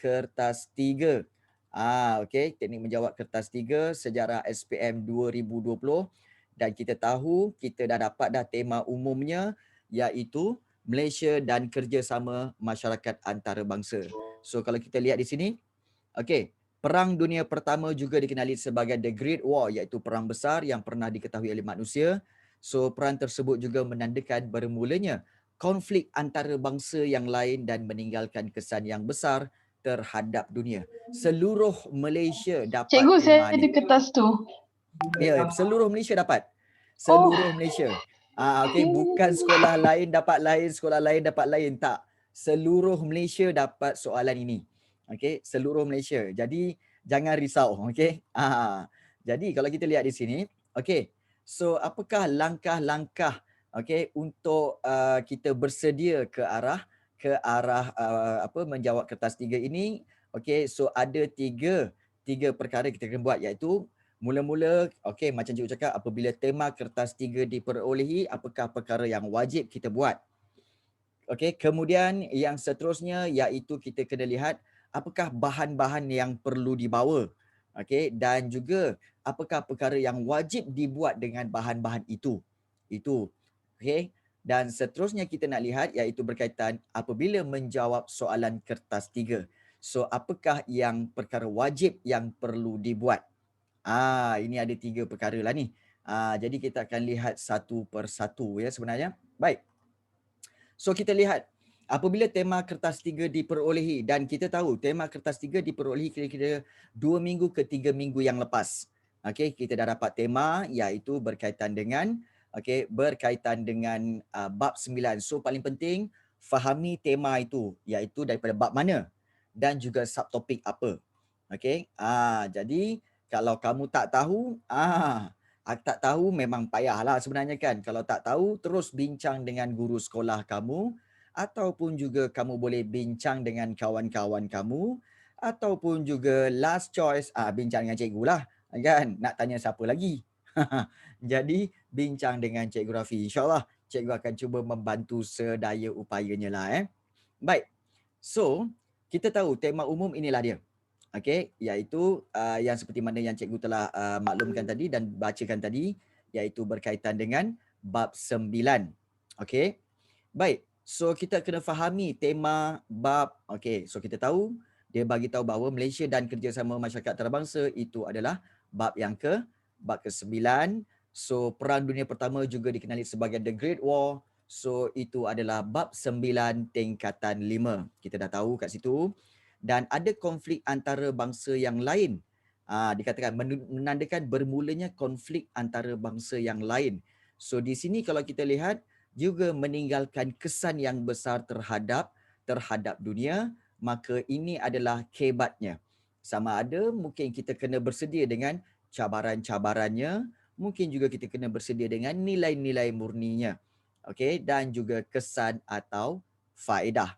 kertas 3. Okey, teknik menjawab kertas 3 sejarah SPM 2020 dan kita tahu kita dah dapat dah tema umumnya iaitu Malaysia dan kerjasama masyarakat antarabangsa. So kalau kita lihat di sini, okey, Perang Dunia Pertama juga dikenali sebagai The Great War iaitu perang besar yang pernah diketahui oleh manusia. So perang tersebut juga menandakan bermulanya konflik antarabangsa yang lain dan meninggalkan kesan yang besar terhadap dunia. Seluruh Malaysia dapat Cikgu, saya tema ada ni. kertas tu. Ya, seluruh Malaysia dapat. Oh, Seluruh Malaysia. Okey, bukan sekolah lain dapat lain, sekolah lain dapat lain, tak. Seluruh Malaysia dapat soalan ini. Okey, seluruh Malaysia. Jadi jangan risau, okey. Jadi kalau kita lihat di sini, okey. So apakah langkah-langkah okey untuk kita bersedia ke arah menjawab kertas 3 ini? Okey, so ada tiga perkara kita kena buat iaitu mula-mula, okey, macam cikgu cakap, apabila tema kertas 3 diperolehi, apakah perkara yang wajib kita buat? Okey, kemudian yang seterusnya iaitu kita kena lihat apakah bahan-bahan yang perlu dibawa. Okey, dan juga apakah perkara yang wajib dibuat dengan bahan-bahan itu. Itu. Okey. Dan seterusnya kita nak lihat iaitu berkaitan apabila menjawab soalan kertas 3. So, apakah yang perkara wajib yang perlu dibuat? Ini ada 3 perkara lah ni. Jadi kita akan lihat satu persatu ya sebenarnya. Baik. So kita lihat apabila tema kertas 3 diperolehi dan kita tahu tema kertas 3 diperolehi kira-kira 2 minggu ke 3 minggu yang lepas. Okey, kita dah dapat tema iaitu berkaitan dengan bab 9. So paling penting fahami tema itu iaitu daripada bab mana dan juga subtopik apa. Okey. Jadi kalau kamu tak tahu, tak tahu memang payahlah sebenarnya kan. Kalau tak tahu, terus bincang dengan guru sekolah kamu ataupun juga kamu boleh bincang dengan kawan-kawan kamu ataupun juga last choice, bincang dengan cikgu lah kan. Nak tanya siapa lagi? Jadi bincang dengan Cikgu Rafi. InsyaAllah cikgu akan cuba membantu sedaya upayanya lah. Baik. So, kita tahu tema umum inilah dia. Okey, iaitu yang seperti mana yang cikgu telah maklumkan tadi dan bacakan tadi, iaitu berkaitan dengan bab 9. Okey. Baik. So kita kena fahami tema bab. Okey, so kita tahu dia bagi tahu bahawa Malaysia dan kerjasama masyarakat antarabangsa itu adalah bab bab ke-9. So Perang Dunia Pertama juga dikenali sebagai The Great War. So itu adalah bab 9 tingkatan 5. Kita dah tahu kat situ. Dan ada konflik antara bangsa yang lain. Dikatakan menandakan bermulanya konflik antara bangsa yang lain. So di sini kalau kita lihat juga meninggalkan kesan yang besar terhadap dunia, maka ini adalah kebatnya. Sama ada mungkin kita kena bersedia dengan cabaran-cabarannya, mungkin juga kita kena bersedia dengan nilai-nilai murninya. Okey, dan juga kesan atau faedah.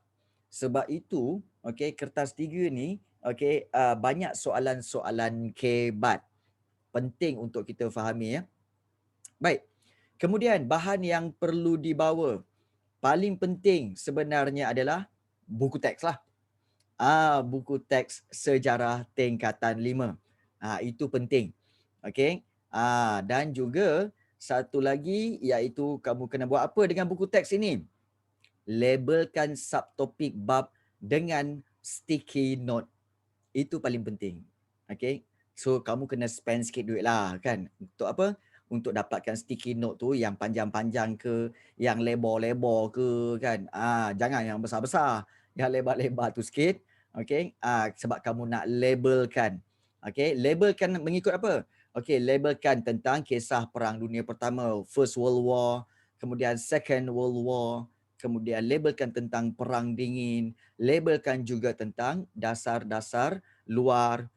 Sebab itu, okey, kertas 3 ni, okey, banyak soalan-soalan kebat. Penting untuk kita fahami ya. Baik. Kemudian bahan yang perlu dibawa. Paling penting sebenarnya adalah buku teks lah. Buku teks sejarah tingkatan 5. Itu penting. Okey. Dan juga satu lagi iaitu kamu kena buat apa dengan buku teks ini? Labelkan subtopik bab dengan sticky note. Itu paling penting. Okay. So kamu kena spend sikit duit lah kan. Untuk apa? Untuk dapatkan sticky note tu yang panjang-panjang ke, yang lebar-lebar ke kan. Jangan yang besar-besar. Yang lebar-lebar tu sikit. Okay. Sebab kamu nak labelkan. Okay. Labelkan mengikut apa? Okay. Labelkan tentang kisah Perang Dunia Pertama, First World War, kemudian Second World War, kemudian labelkan tentang Perang Dingin, labelkan juga tentang dasar-dasar luar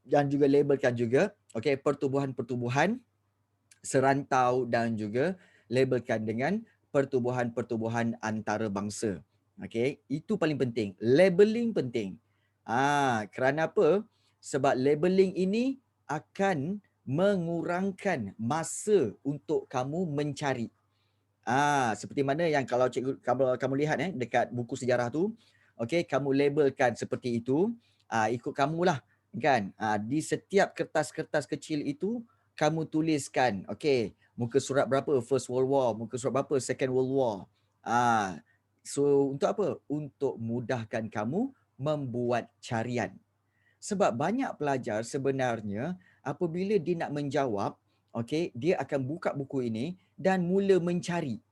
dan juga labelkan juga pertubuhan-pertubuhan serantau dan juga labelkan dengan pertubuhan-pertubuhan antarabangsa. Okey, itu paling penting. Labeling penting. Kerana apa? Sebab labeling ini akan mengurangkan masa untuk kamu mencari. Seperti mana yang kalau kamu lihat dekat buku sejarah tu, okey, kamu labelkan seperti itu, ikut kamulah kan. Di setiap kertas-kertas kecil itu kamu tuliskan, okey, muka surat berapa First World War, muka surat berapa Second World War. Ah, so untuk apa? Untuk mudahkan kamu membuat carian. Sebab banyak pelajar sebenarnya apabila dia nak menjawab, okey, dia akan buka buku ini dan mula mencari.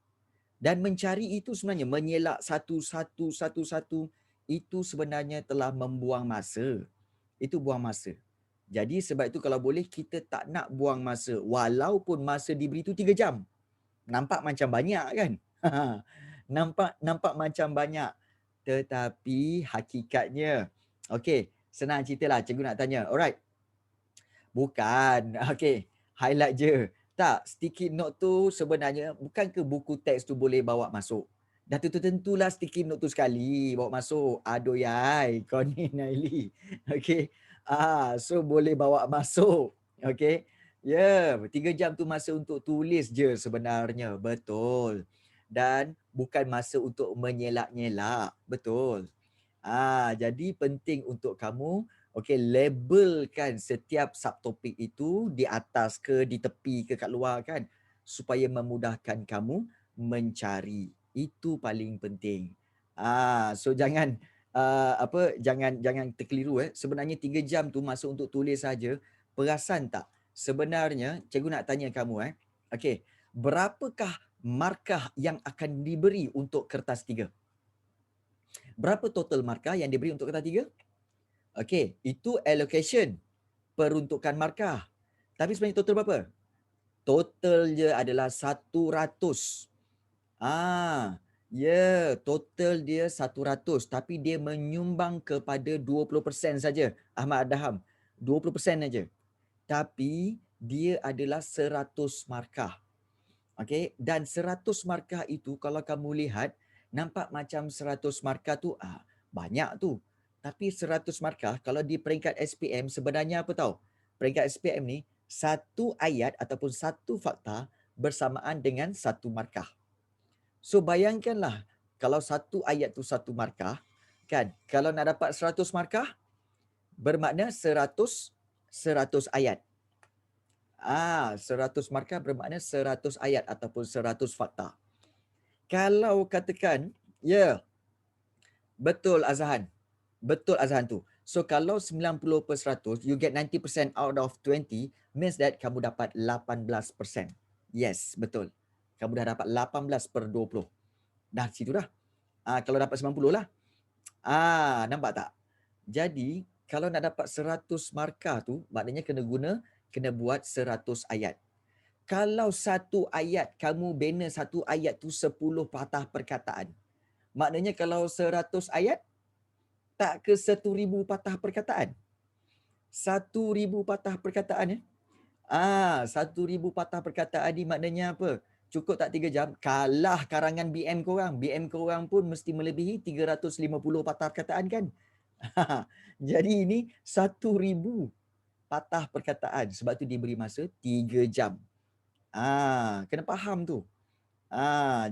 Dan mencari itu sebenarnya mengelak satu-satu, itu sebenarnya telah membuang masa. Itu buang masa. Jadi sebab itu kalau boleh kita tak nak buang masa. Walaupun masa diberi itu 3 jam. Nampak macam banyak kan? nampak macam banyak. Tetapi hakikatnya, okey, senang ceritalah cikgu nak tanya. Alright. Bukan. Okey, highlight je. Tak, sticky note tu sebenarnya bukan ke buku teks tu boleh bawa masuk. Dah tentu-tentulah sticky note tu sekali bawa masuk. Adoyai, kau ni Naili. Okey. So boleh bawa masuk. Okey. Ya, 3 jam tu masa untuk tulis je sebenarnya. Betul. Dan bukan masa untuk menyelak-nyelak. Betul. Jadi penting untuk kamu labelkan setiap subtopik itu di atas ke, di tepi ke, kat luar kan, supaya memudahkan kamu mencari. Itu paling penting. So jangan jangan terkeliru Sebenarnya 3 jam tu masa untuk tulis saja. Perasan tak? Sebenarnya cikgu nak tanya kamu okey, berapakah markah yang akan diberi untuk kertas 3? Berapa total markah yang diberi untuk kertas 3? Okey, itu allocation, peruntukan markah. Tapi sebenarnya total berapa? Totalnya adalah 100. Total dia 100 tapi dia menyumbang kepada 20% saja. Ahmad Adham, 20% saja. Tapi dia adalah 100 markah. Okey, dan 100 markah itu kalau kamu lihat nampak macam 100 markah tu banyak tu. Tapi 100 markah kalau di peringkat SPM sebenarnya apa tahu? Peringkat SPM ni satu ayat ataupun satu fakta bersamaan dengan satu markah. So bayangkanlah kalau satu ayat tu satu markah kan, kalau nak dapat 100 markah bermakna 100 ayat. 100 markah bermakna 100 ayat ataupun 100 fakta. Kalau katakan, betul Azhan. Betul Azhan tu. So kalau 90%, you get 90% out of 20, means that kamu dapat 18%. Yes, betul. Kamu dah dapat 18/20. Dah situ dah. Kalau dapat 90 lah. Nampak tak? Jadi, kalau nak dapat 100 markah tu, maknanya kena buat 100 ayat. Kalau satu ayat, kamu bina satu ayat tu 10 patah perkataan. Maknanya kalau 100 ayat, tak ke 1,000 patah perkataan. 1,000 patah perkataan 1,000 patah perkataan ni maknanya apa? Cukup tak 3 jam? Kalah karangan BM korang. BM korang pun mesti melebihi 350 patah perkataan kan? Jadi ini 1,000 patah perkataan. Sebab tu diberi masa 3 jam. Kena faham tu.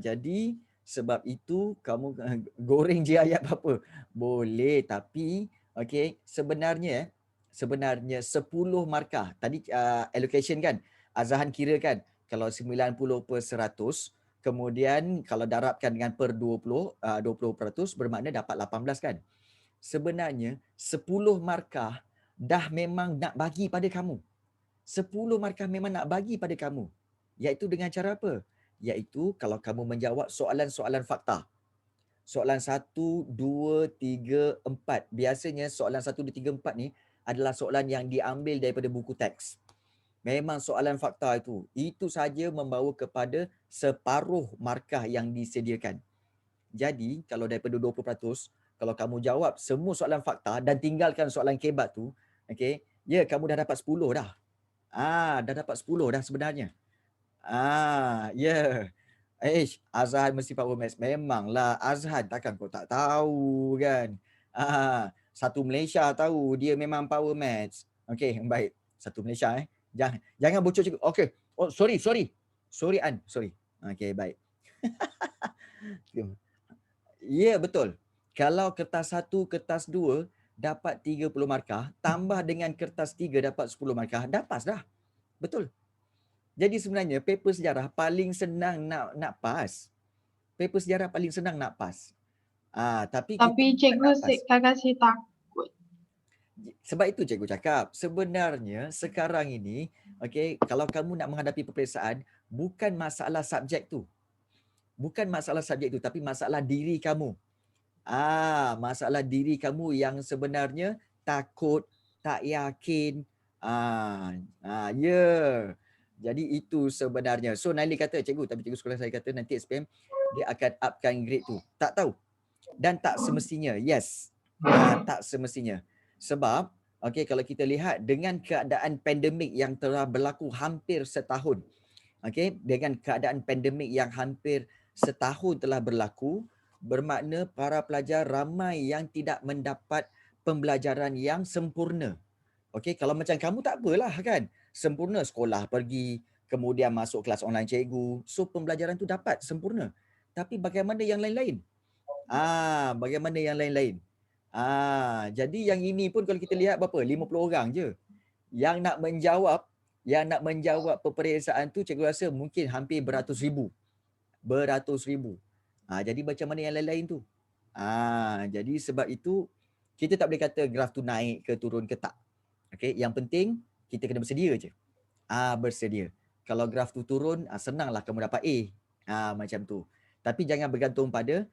Jadi sebab itu kamu goreng je ayat apa? Boleh, tapi sebenarnya 10 markah. Tadi allocation kan? Azhan kira kan? Kalau 90/100, kemudian kalau darabkan dengan per 20% bermakna dapat 18 kan? Sebenarnya 10 markah dah memang nak bagi pada kamu. 10 markah memang nak bagi pada kamu. Iaitu dengan cara apa? Iaitu kalau kamu menjawab soalan-soalan fakta. Soalan 1, 2, 3, 4. Biasanya soalan 1, 2, 3, 4 ni adalah soalan yang diambil daripada buku teks. Memang soalan fakta itu. Itu saja membawa kepada separuh markah yang disediakan. Jadi, kalau daripada 20%, kalau kamu jawab semua soalan fakta dan tinggalkan soalan kebat tu, kamu dah dapat 10 dah. Dah dapat 10 dah sebenarnya. Azhan mesti power maths. Memanglah Azhan, takkan kau tak tahu kan. Satu Malaysia tahu dia memang power maths. Okey, baik. Satu Malaysia Jangan bocor cikgu. Okey. Oh, sorry. Sorry An, sorry. Okey, baik. Ya, betul. Kalau kertas 1, kertas 2 dapat 30 markah, tambah dengan kertas 3 dapat 10 markah, dah pas dah. Betul. Jadi sebenarnya paper sejarah paling senang nak pas. Paper sejarah paling senang nak pas. Tapi kita Tapi bukan nak pas. kakak saya takut. Sebab itu cikgu cakap, sebenarnya sekarang ini, kalau kamu nak menghadapi peperiksaan, bukan masalah subjek tu. Bukan masalah subjek tu, tapi masalah diri kamu. Masalah diri kamu yang sebenarnya takut, tak yakin. Ya. Jadi itu sebenarnya. So Naili kata, cikgu, tapi cikgu sekolah saya kata nanti SPM dia akan upkan grade tu. Tak tahu. Dan tak semestinya. Yes. Tak semestinya. Sebab kalau kita lihat dengan keadaan pandemik yang telah berlaku hampir setahun. Dengan keadaan pandemik yang hampir setahun telah berlaku, bermakna para pelajar ramai yang tidak mendapat pembelajaran yang sempurna. Kalau macam kamu tak apalah kan. Sempurna sekolah pergi, kemudian masuk kelas online cikgu. So pembelajaran tu dapat sempurna. Tapi bagaimana yang lain-lain? Bagaimana yang lain-lain? Jadi yang ini pun kalau kita lihat berapa? 50 orang je. Yang nak menjawab peperiksaan tu cikgu rasa mungkin hampir beratus ribu. Jadi macam mana yang lain-lain tu? Jadi sebab itu kita tak boleh kata graf tu naik ke turun ke tak. Yang penting kita kena bersedia je. Bersedia. Kalau graf tu turun, senanglah kamu dapat A. Macam tu. Tapi jangan bergantung pada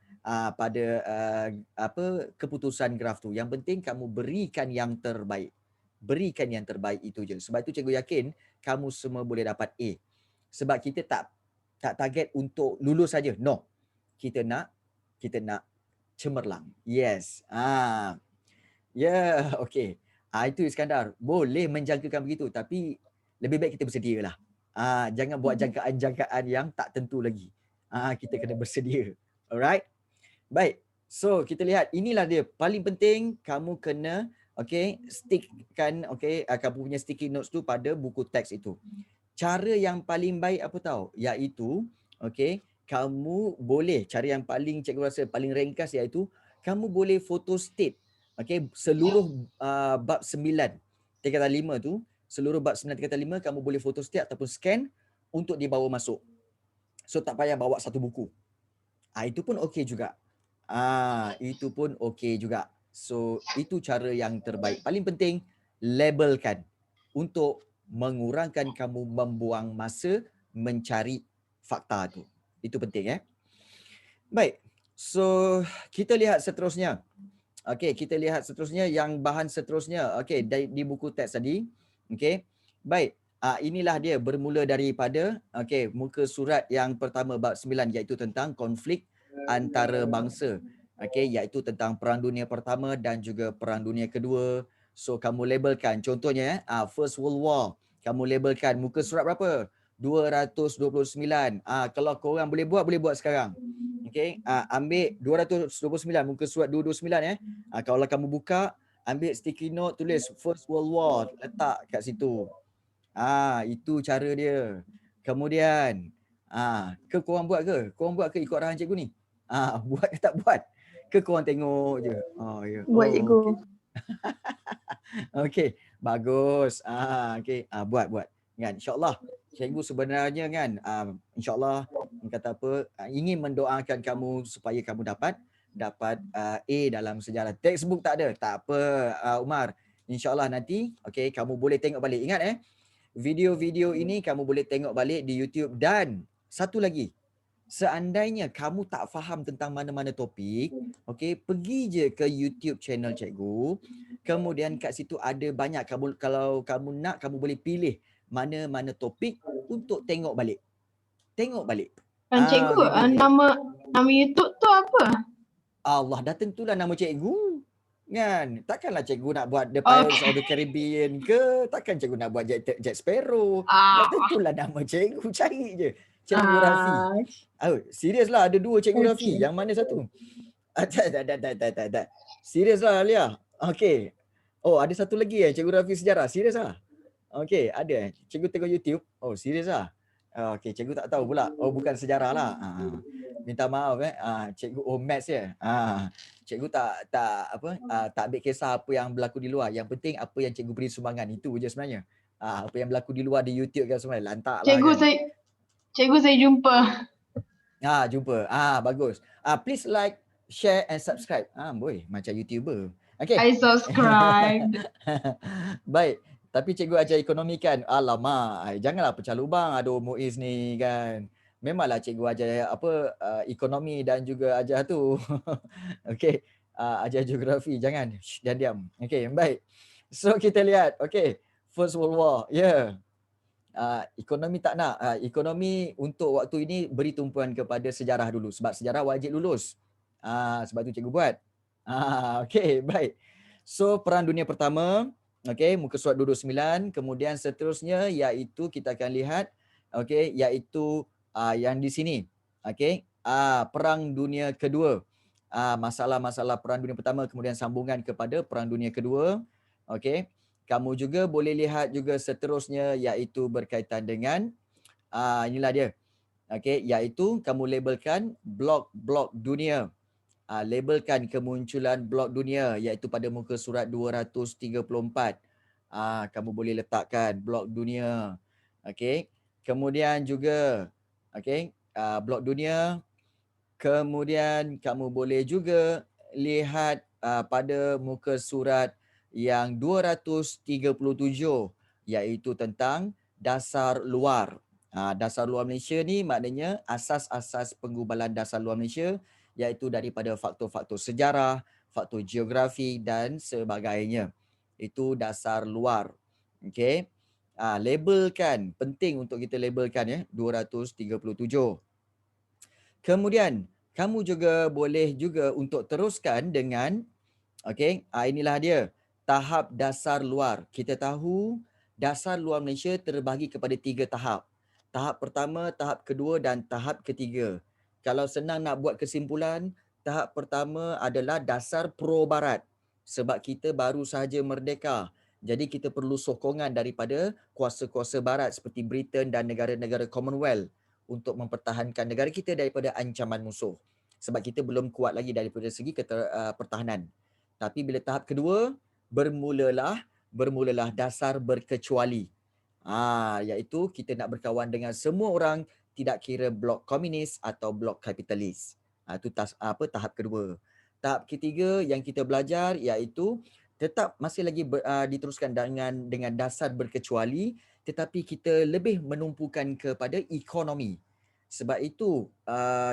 keputusan graf tu. Yang penting kamu berikan yang terbaik. Berikan yang terbaik itu je. Sebab itu cikgu yakin kamu semua boleh dapat A. Sebab kita tak target untuk lulus saja. No. Kita nak cemerlang. Yes. Okey. Itu Iskandar. Boleh menjangkakan begitu tapi lebih baik kita bersedialah. Jangan buat jangkaan-jangkaan yang tak tentu lagi. Kita kena bersedia. Alright? Baik. So, kita lihat inilah dia paling penting kamu kena stickkan kamu punya sticky notes tu pada buku teks itu. Cara yang paling baik apa tahu? Iaitu kamu boleh, cara yang paling cikgu rasa paling ringkas iaitu kamu boleh photostat seluruh bab 9 tingkatan 5 tu, seluruh bab 9 tingkatan 5 kamu boleh photostat ataupun scan untuk dibawa masuk. So tak payah bawa satu buku. Itu pun okey juga. Itu pun okey juga. So itu cara yang terbaik. Paling penting labelkan untuk mengurangkan kamu membuang masa mencari fakta tu. Itu penting Baik. So kita lihat seterusnya. Kita lihat seterusnya yang bahan seterusnya. Di buku teks tadi. Baik. Inilah dia bermula daripada muka surat yang pertama bab 9 iaitu tentang konflik antarabangsa. Iaitu tentang Perang Dunia Pertama dan juga Perang Dunia Kedua. So kamu labelkan contohnya First World War. Kamu labelkan muka surat berapa? 229. Kalau korang boleh buat sekarang. Ambil 229 muka surat 229 kalau kamu buka, ambil sticky note, tulis First World War, letak kat situ. Itu cara dia. Kemudian korang buat ke? Korang buat ke ikut arahan cikgu ni? Buat ke tak buat? Ke korang tengok je? Ya. Buat cikgu. Okey, bagus. Buat. Kan insya-Allah cikgu sebenarnya kan insya-Allah kata apa ingin mendoakan kamu supaya kamu dapat A dalam sejarah. Textbook tak ada. Tak apa Umar. Insya-Allah nanti kamu boleh tengok balik. Ingat video-video ini kamu boleh tengok balik di YouTube. Dan satu lagi, seandainya kamu tak faham tentang mana-mana topik, pergi je ke YouTube channel cikgu. Kemudian kat situ ada banyak, kalau kamu nak, kamu boleh pilih mana-mana topik untuk tengok balik. Cikgu, nama YouTube tu apa? Allah, dah tentulah nama cikgu. Kan? Takkanlah cikgu nak buat The Pirates of the Caribbean ke? Takkan cikgu nak buat Jack Sparrow? Dah tentulah nama cikgu. Cari je. Cikgu Rafi. Serius lah, ada 2 cikgu Rafi. Yang mana satu? Tak. Serius lah Alia. Ada satu lagi cikgu Rafi sejarah. Serius lah. Ada Cikgu tengok YouTube. Serius lah. Cikgu tak tahu pula. Bukan sejarah lah. minta maaf cikgu maths ya. Cikgu tak ambil kisah apa yang berlaku di luar. Yang penting apa yang cikgu beri sumbangan itu je sebenarnya. Apa yang berlaku di luar di YouTube kan sebenarnya lantaklah Cikgu kan. saya cikgu saya jumpa. Jumpa. Bagus. Please like, share and subscribe. Boy, macam YouTuber. Okay. I subscribed. Baik. Tapi cikgu ajar ekonomi kan. Alamak, janganlah pecah lubang aduh Muiz ni kan. Memanglah cikgu ajar ekonomi dan juga ajar tu. Okey. Ajar geografi. Jangan. Jangan diam. Okey, baik. So kita lihat. Okey. First World War. Ya. Ekonomi tak nak. Ekonomi untuk waktu ini beri tumpuan kepada sejarah dulu. Sebab sejarah wajib lulus. Sebab tu cikgu buat. Okey, baik. So Perang Dunia Pertama, okey, muka surat 229, kemudian seterusnya iaitu kita akan lihat okey, iaitu yang di sini. Okey, Perang Dunia Kedua. Masalah-masalah Perang Dunia Pertama kemudian sambungan kepada Perang Dunia Kedua. Okey. Kamu juga boleh lihat juga seterusnya iaitu berkaitan dengan inilah dia. Okey, iaitu kamu labelkan blok-blok dunia. Labelkan kemunculan blok dunia iaitu pada muka surat 234. Kamu boleh letakkan blok dunia. Okey. Kemudian juga okey, blok dunia. Kemudian kamu boleh juga lihat pada muka surat yang 237 iaitu tentang dasar luar. Dasar luar Malaysia ni maknanya asas-asas penggubalan dasar luar Malaysia iaitu daripada faktor-faktor sejarah, faktor geografi dan sebagainya. Itu dasar luar. Okey. Labelkan, penting untuk kita labelkan ya, 237. Kemudian kamu juga boleh juga untuk teruskan dengan okey, inilah dia tahap dasar luar. Kita tahu dasar luar Malaysia terbahagi kepada 3 tahap. Tahap pertama, tahap kedua dan tahap ketiga. Kalau senang nak buat kesimpulan, tahap pertama adalah dasar pro-barat. Sebab kita baru sahaja merdeka. Jadi kita perlu sokongan daripada kuasa-kuasa barat seperti Britain dan negara-negara Commonwealth untuk mempertahankan negara kita daripada ancaman musuh. Sebab kita belum kuat lagi daripada segi pertahanan. Tapi bila tahap kedua, bermulalah dasar berkecuali. Iaitu kita nak berkawan dengan semua orang, tidak kira blok komunis atau blok kapitalis. Itu tahap kedua. Tahap ketiga yang kita belajar iaitu tetap masih lagi diteruskan dengan dasar berkecuali, tetapi kita lebih menumpukan kepada ekonomi. Sebab itu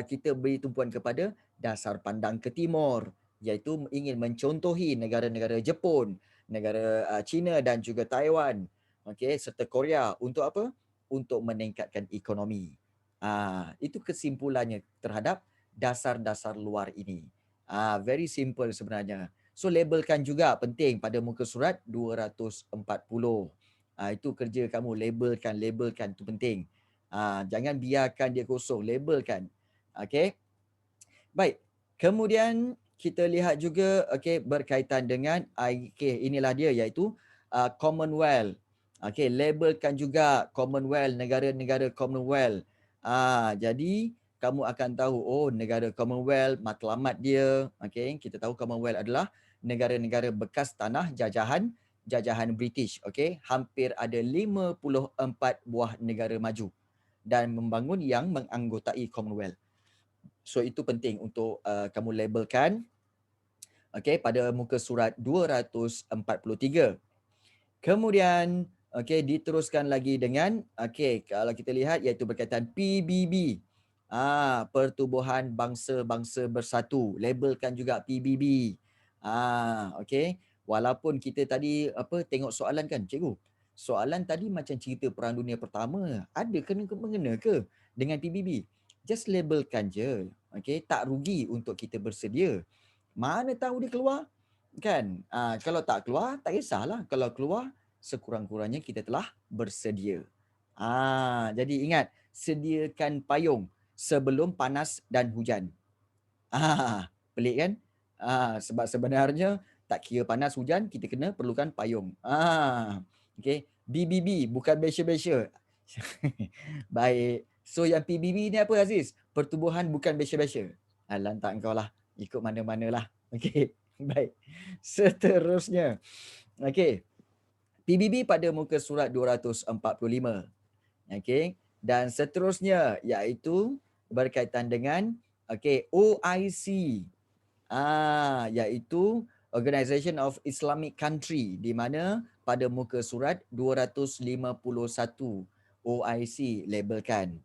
kita beri tumpuan kepada dasar pandang ke timur, iaitu ingin mencontohi negara-negara Jepun, negara China dan juga Taiwan, okey, serta Korea untuk apa? Untuk meningkatkan ekonomi. Itu kesimpulannya terhadap dasar-dasar luar ini. Very simple sebenarnya. So labelkan juga penting pada muka surat 240. Itu kerja kamu, labelkan tu penting. Jangan biarkan dia kosong, labelkan. Okey. Baik. Kemudian kita lihat juga okey berkaitan dengan inilah dia iaitu Commonwealth. Okey, labelkan juga Commonwealth, negara-negara Commonwealth. Jadi kamu akan tahu negara Commonwealth matlamat dia. Okey, kita tahu Commonwealth adalah negara-negara bekas tanah jajahan British. Okey, hampir ada 54 buah negara maju dan membangun yang menganggotai Commonwealth. So itu penting untuk kamu labelkan pada muka surat 243. Kemudian diteruskan lagi dengan kalau kita lihat iaitu berkaitan PBB. Pertubuhan Bangsa-Bangsa Bersatu. Labelkan juga PBB. Walaupun kita tadi tengok soalan kan cikgu. Soalan tadi macam cerita Perang Dunia Pertama. Ada mengena ke dengan PBB? Just labelkan je. Tak rugi untuk kita bersedia. Mana tahu dia keluar? Kan? Kalau tak keluar, tak kisahlah. Kalau keluar, sekurang-kurangnya kita telah bersedia. Jadi ingat, sediakan payung sebelum panas dan hujan. Pelik kan? Sebab sebenarnya tak kira panas hujan, kita kena perlukan payung. BBB, bukan besya-besya. Baik. So yang PBB ni apa Aziz? Pertubuhan bukan biasa-biasa. Lantak kau lah. Ikut mana-mana lah. Okey. Baik. Seterusnya. Okey. PBB pada muka surat 245. Okey. Dan seterusnya iaitu berkaitan dengan OIC. Iaitu Organization of Islamic Country, di mana pada muka surat 251 OIC labelkan.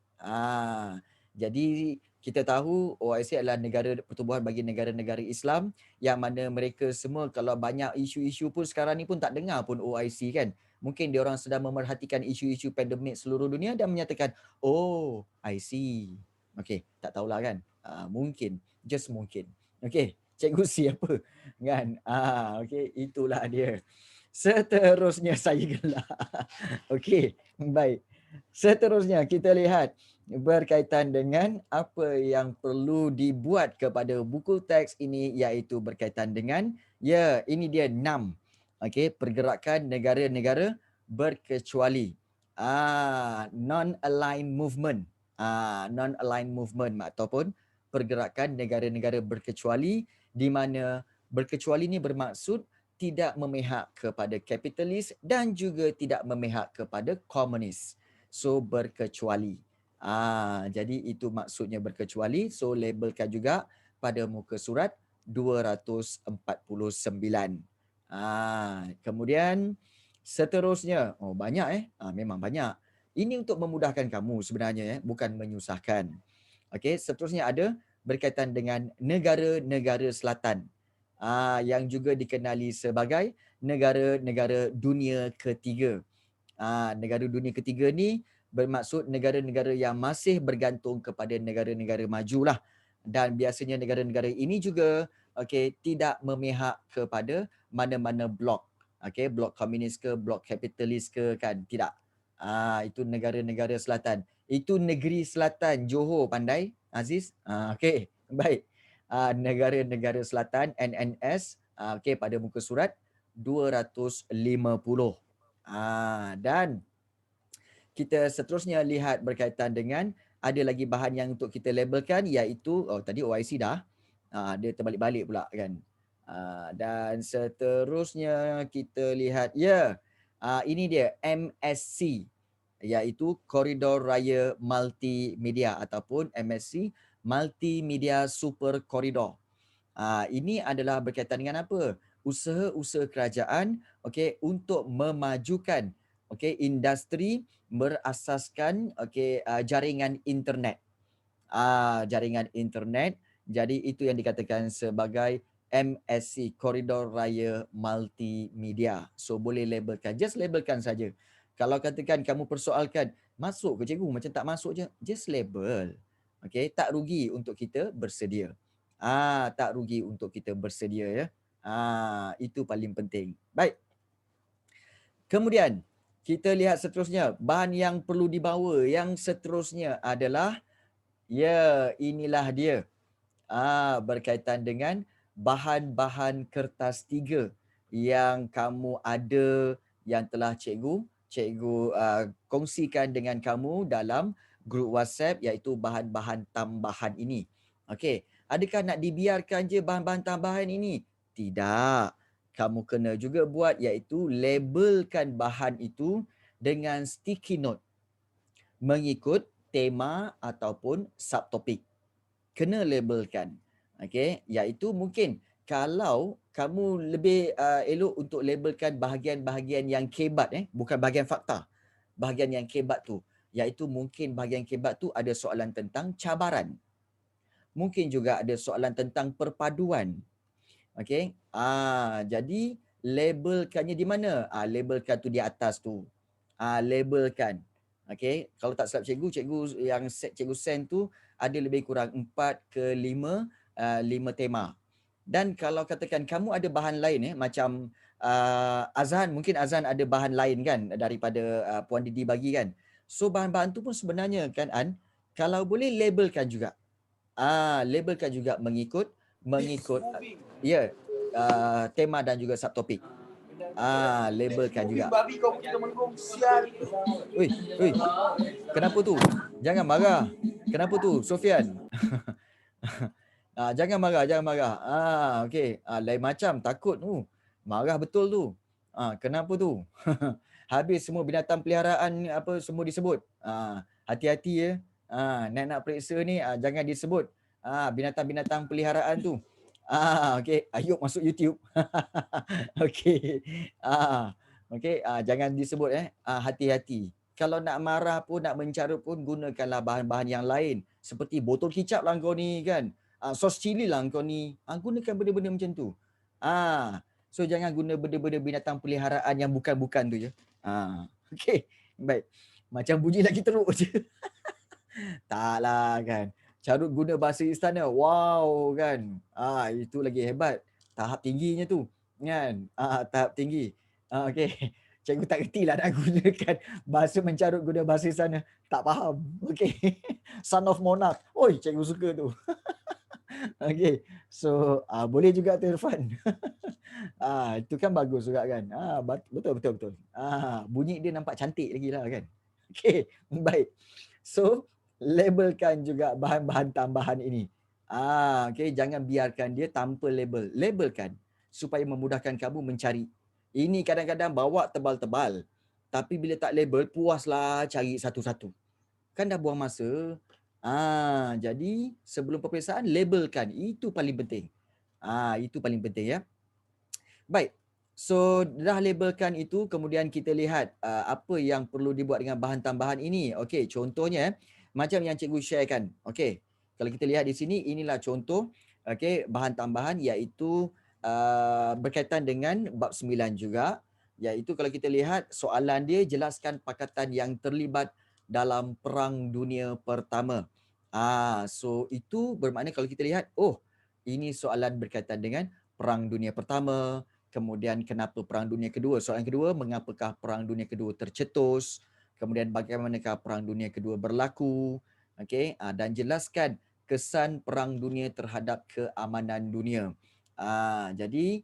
Jadi kita tahu OIC adalah negara pertubuhan bagi negara-negara Islam, yang mana mereka semua kalau banyak isu-isu pun sekarang ni pun tak dengar pun OIC kan. Mungkin dia orang sedang memerhatikan isu-isu pandemik seluruh dunia dan menyatakan, oh, I see. Okey, tak tahulah kan. Mungkin, just mungkin. Okey, cikgu siapa? Kan? Okey, itulah dia. Seterusnya saya gelak. Okey, baik. Seterusnya kita lihat berkaitan dengan apa yang perlu dibuat kepada buku teks ini, iaitu berkaitan dengan ini dia 6. Okey, pergerakan negara-negara berkecuali. Non-aligned movement. Non-aligned movement ataupun pergerakan negara-negara berkecuali, di mana berkecuali ini bermaksud tidak memihak kepada kapitalis dan juga tidak memihak kepada komunis. So berkecuali. Jadi itu maksudnya berkecuali. So labelkan juga pada muka surat 249. Kemudian seterusnya, banyak memang banyak. Ini untuk memudahkan kamu sebenarnya, bukan menyusahkan. Okey, seterusnya ada berkaitan dengan negara-negara selatan. Yang juga dikenali sebagai negara-negara dunia ketiga. Negara dunia ketiga ni bermaksud negara-negara yang masih bergantung kepada negara-negara maju lah. Dan biasanya negara-negara ini juga tidak memihak kepada mana-mana blok. Blok komunis ke, blok kapitalis ke kan? Tidak. Itu negara-negara selatan. Itu negeri selatan Johor, pandai Aziz? Baik. Negara-negara selatan NNS pada muka surat 250. Dan kita seterusnya lihat berkaitan dengan ada lagi bahan yang untuk kita labelkan, iaitu tadi OIC dah. Dia terbalik-balik pula kan. Dan seterusnya kita lihat ini dia MSC, iaitu Koridor Raya Multimedia ataupun MSC Multimedia Super Koridor. Ini adalah berkaitan dengan apa? Usaha-usaha kerajaan untuk memajukan industri berasaskan jaringan internet. Jaringan internet. Jadi itu yang dikatakan sebagai MSC, Koridor Raya Multimedia. So boleh labelkan, just labelkan saja. Kalau katakan kamu persoalkan, masuk ke cikgu? Macam tak masuk je, just label. Tak rugi untuk kita bersedia. Tak rugi untuk kita bersedia ya. Itu paling penting. Baik. Kemudian kita lihat seterusnya, bahan yang perlu dibawa yang seterusnya adalah inilah dia. Berkaitan dengan bahan-bahan kertas 3 yang kamu ada, yang telah cikgu kongsikan dengan kamu dalam grup WhatsApp, iaitu bahan-bahan tambahan ini. Okey, adakah nak dibiarkan je bahan-bahan tambahan ini? Tidak. Kamu kena juga buat, iaitu labelkan bahan itu dengan sticky note mengikut tema ataupun subtopik. Kena labelkan. Iaitu mungkin kalau kamu lebih elok untuk labelkan bahagian-bahagian yang kebat, bukan bahagian fakta. Bahagian yang kebat tu, iaitu mungkin bahagian kebat tu ada soalan tentang cabaran. Mungkin juga ada soalan tentang perpaduan. Jadi labelkannya di mana? Labelkan tu di atas tu. Labelkan. Kalau tak silap cikgu yang cikgu send tu ada lebih kurang 4 ke 5 tema. Dan kalau katakan kamu ada bahan lain macam Azhan, mungkin Azhan ada bahan lain kan daripada Puan Didi bagi kan. So bahan-bahan tu pun sebenarnya kan kalau boleh labelkan juga. Labelkan juga mengikut tema dan juga subtopik. Labelkan juga. Ui, kenapa tu? Jangan marah. Kenapa tu, Sofian? Jangan marah, jangan marah. Okey. Lain macam takut tu. Marah betul tu. Kenapa tu? Habis semua binatang peliharaan ni apa semua disebut. Hati-hati ya. Nak periksa ni jangan disebut. Binatang-binatang peliharaan tu. Okey, Ayub masuk YouTube. Okey. Okey, jangan disebut hati-hati. Kalau nak marah pun, nak mencarut pun gunakanlah bahan-bahan yang lain. Seperti botol kicap lah kau ni kan. Sos cili lah kau ni. Gunakan benda-benda macam tu. So jangan guna benda-benda binatang peliharaan yang bukan-bukan tu je. Okey, baik. Macam bunyi lagi teruk je. Taklah kan. Carut guna bahasa istana. Wow kan. Itu lagi hebat. Tahap tingginya tu. Kan. Tahap tinggi. Okey. Cikgu tak kerti lah nak gunakan bahasa mencarut guna bahasa istana. Tak faham. Okey. Son of Monarch. Oi, cikgu suka tu. Okey. So, boleh juga tu Irfan. Itu kan bagus juga kan. Betul. Bunyi dia nampak cantik lagi lah kan. Okey, baik. So, labelkan juga bahan-bahan tambahan ini. Okey, jangan biarkan dia tanpa label. Labelkan supaya memudahkan kamu mencari. Ini kadang-kadang bawa tebal-tebal. Tapi bila tak label, puaslah cari satu-satu. Kan dah buang masa. Jadi sebelum peperiksaan, labelkan. Itu paling penting. Itu paling penting ya. Baik. So dah labelkan itu, kemudian kita lihat apa yang perlu dibuat dengan bahan tambahan ini. Okey, contohnya macam yang cikgu sharekan. Okey. Kalau kita lihat di sini, inilah contoh bahan tambahan iaitu berkaitan dengan bab 9 juga. Iaitu kalau kita lihat soalan dia, jelaskan pakatan yang terlibat dalam Perang Dunia Pertama. So itu bermakna kalau kita lihat, ini soalan berkaitan dengan Perang Dunia Pertama, kemudian kenapa Perang Dunia Kedua. Soalan kedua, mengapakah Perang Dunia Kedua tercetus? Kemudian bagaimanakah Perang Dunia Kedua berlaku? Dan jelaskan kesan Perang Dunia terhadap keamanan dunia. Jadi,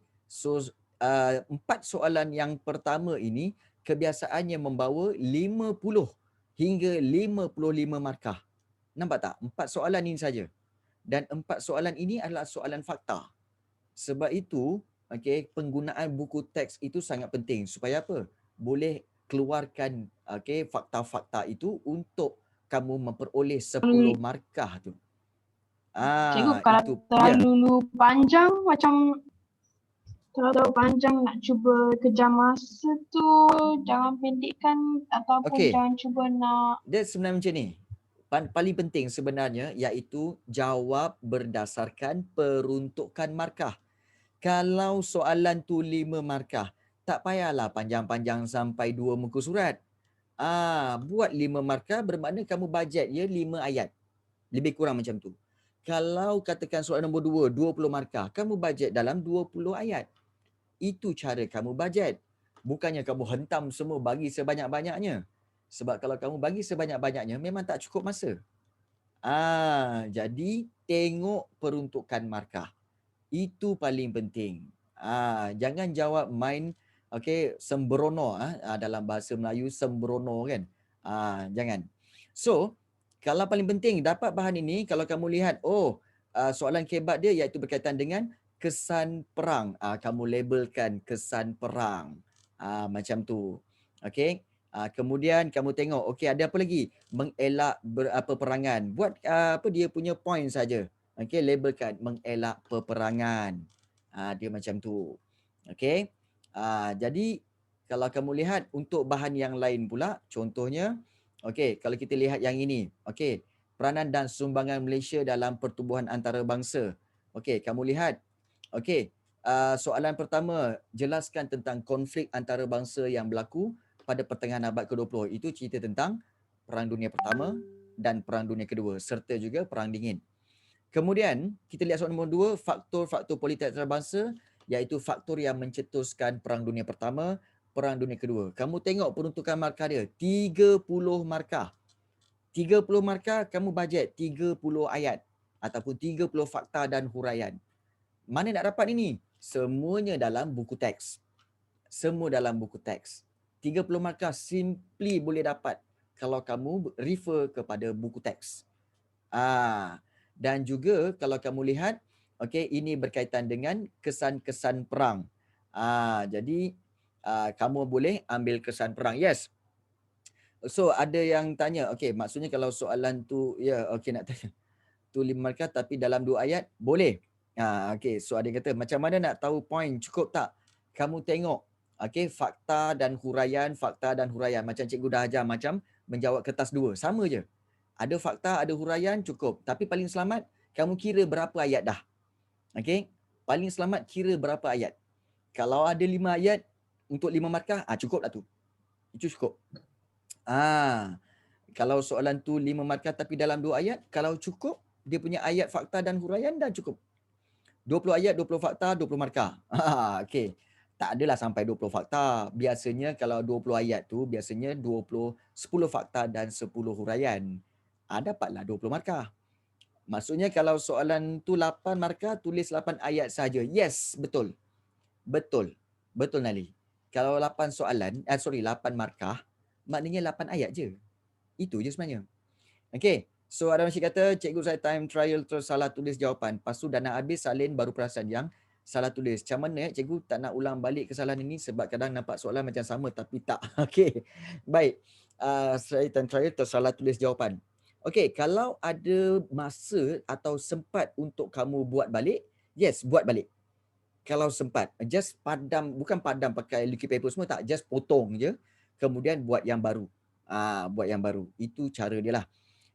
empat soalan yang pertama ini kebiasaannya membawa 50 hingga 55 markah. Nampak tak? Empat soalan ini saja. Dan empat soalan ini adalah soalan fakta. Sebab itu, penggunaan buku teks itu sangat penting. Supaya apa? Boleh keluarkan fakta-fakta itu untuk kamu memperoleh 10 markah tu. Cikgu, kalau Itu terlalu panjang macam terlalu panjang nak cuba kejar masa tu, jangan pendekkan ataupun jangan cuba nak. Dia sebenarnya macam ni. Paling penting sebenarnya iaitu jawab berdasarkan peruntukan markah. Kalau soalan tu 5 markah, tak payahlah panjang-panjang sampai 2 muka surat. Buat 5 markah bermakna kamu bajet 5 ayat. Lebih kurang macam tu. Kalau katakan soalan nombor 2, 20 markah, kamu bajet dalam 20 ayat. Itu cara kamu bajet. Bukannya kamu hentam semua bagi sebanyak-banyaknya. Sebab kalau kamu bagi sebanyak-banyaknya, memang tak cukup masa. Jadi tengok peruntukan markah. Itu paling penting. Jangan jawab main sembrono. Dalam bahasa Melayu sembrono kan. Jangan. So, kalau paling penting dapat bahan ini, kalau kamu lihat, soalan kebat dia iaitu berkaitan dengan kesan perang. Kamu labelkan kesan perang. Macam tu. Okey. Kemudian kamu tengok, ada apa lagi? Mengelak peperangan. Buat dia punya point saja. Labelkan mengelak peperangan. Dia macam tu. Jadi kalau kamu lihat untuk bahan yang lain pula, contohnya, kalau kita lihat yang ini, peranan dan sumbangan Malaysia dalam pertubuhan antarabangsa. Kamu lihat, soalan pertama, jelaskan tentang konflik antarabangsa yang berlaku pada pertengahan abad ke-20. Itu cerita tentang Perang Dunia Pertama dan Perang Dunia Kedua, serta juga Perang Dingin. Kemudian, kita lihat soalan nombor 2, faktor-faktor politik antarabangsa, iaitu faktor yang mencetuskan Perang Dunia Pertama, Perang Dunia Kedua. Kamu tengok peruntukan markah dia, 30 markah. 30 markah, kamu bajet 30 ayat ataupun 30 fakta dan huraian. Mana nak dapat ini? Semuanya dalam buku teks. Semua dalam buku teks. 30 markah simply boleh dapat kalau kamu refer kepada buku teks. Dan juga kalau kamu lihat, okey, ini berkaitan dengan kesan-kesan perang. Jadi kamu boleh ambil kesan perang. Yes. So ada yang tanya, okey, maksudnya kalau soalan tu okey nak tanya tu 5 markah tapi dalam 2 ayat boleh. Okey, so ada yang kata macam mana nak tahu poin cukup tak? Kamu tengok okey fakta dan huraian macam cikgu dah ajar macam menjawab kertas 2, sama je. Ada fakta, ada huraian cukup. Tapi paling selamat kamu kira berapa ayat dah. Okey? Paling selamat kira berapa ayat. Kalau ada 5 ayat untuk 5 markah, cukup lah tu. Itu cukup. Kalau soalan tu 5 markah tapi dalam 2 ayat, kalau cukup dia punya ayat fakta dan huraian dah cukup. 20 ayat, 20 fakta, 20 markah. Okey. Tak adalah sampai 20 fakta. Biasanya kalau 20 ayat tu, biasanya 10 fakta dan 10 huraian. Dapatlah 20 markah. Maksudnya kalau soalan tu 8 markah, tulis 8 ayat saja. Yes, betul. Betul. Betul, Nali. Kalau 8 soalan, 8 markah, maknanya 8 ayat je. Itu je sebenarnya. Okey. So ada masih kata, cikgu saya time trial terus salah tulis jawapan. Lepas tu dah nak habis salin baru perasan yang salah tulis. Macam mana cikgu tak nak ulang balik kesalahan ini sebab kadang nampak soalan macam sama tapi tak. Okey. Baik. Saya time trial terus salah tulis jawapan. Okey, kalau ada masa atau sempat untuk kamu buat balik, yes, buat balik. Kalau sempat, just padam, bukan padam pakai liquid paper semua tak, just potong je, kemudian buat yang baru. Buat yang baru. Itu cara dia lah.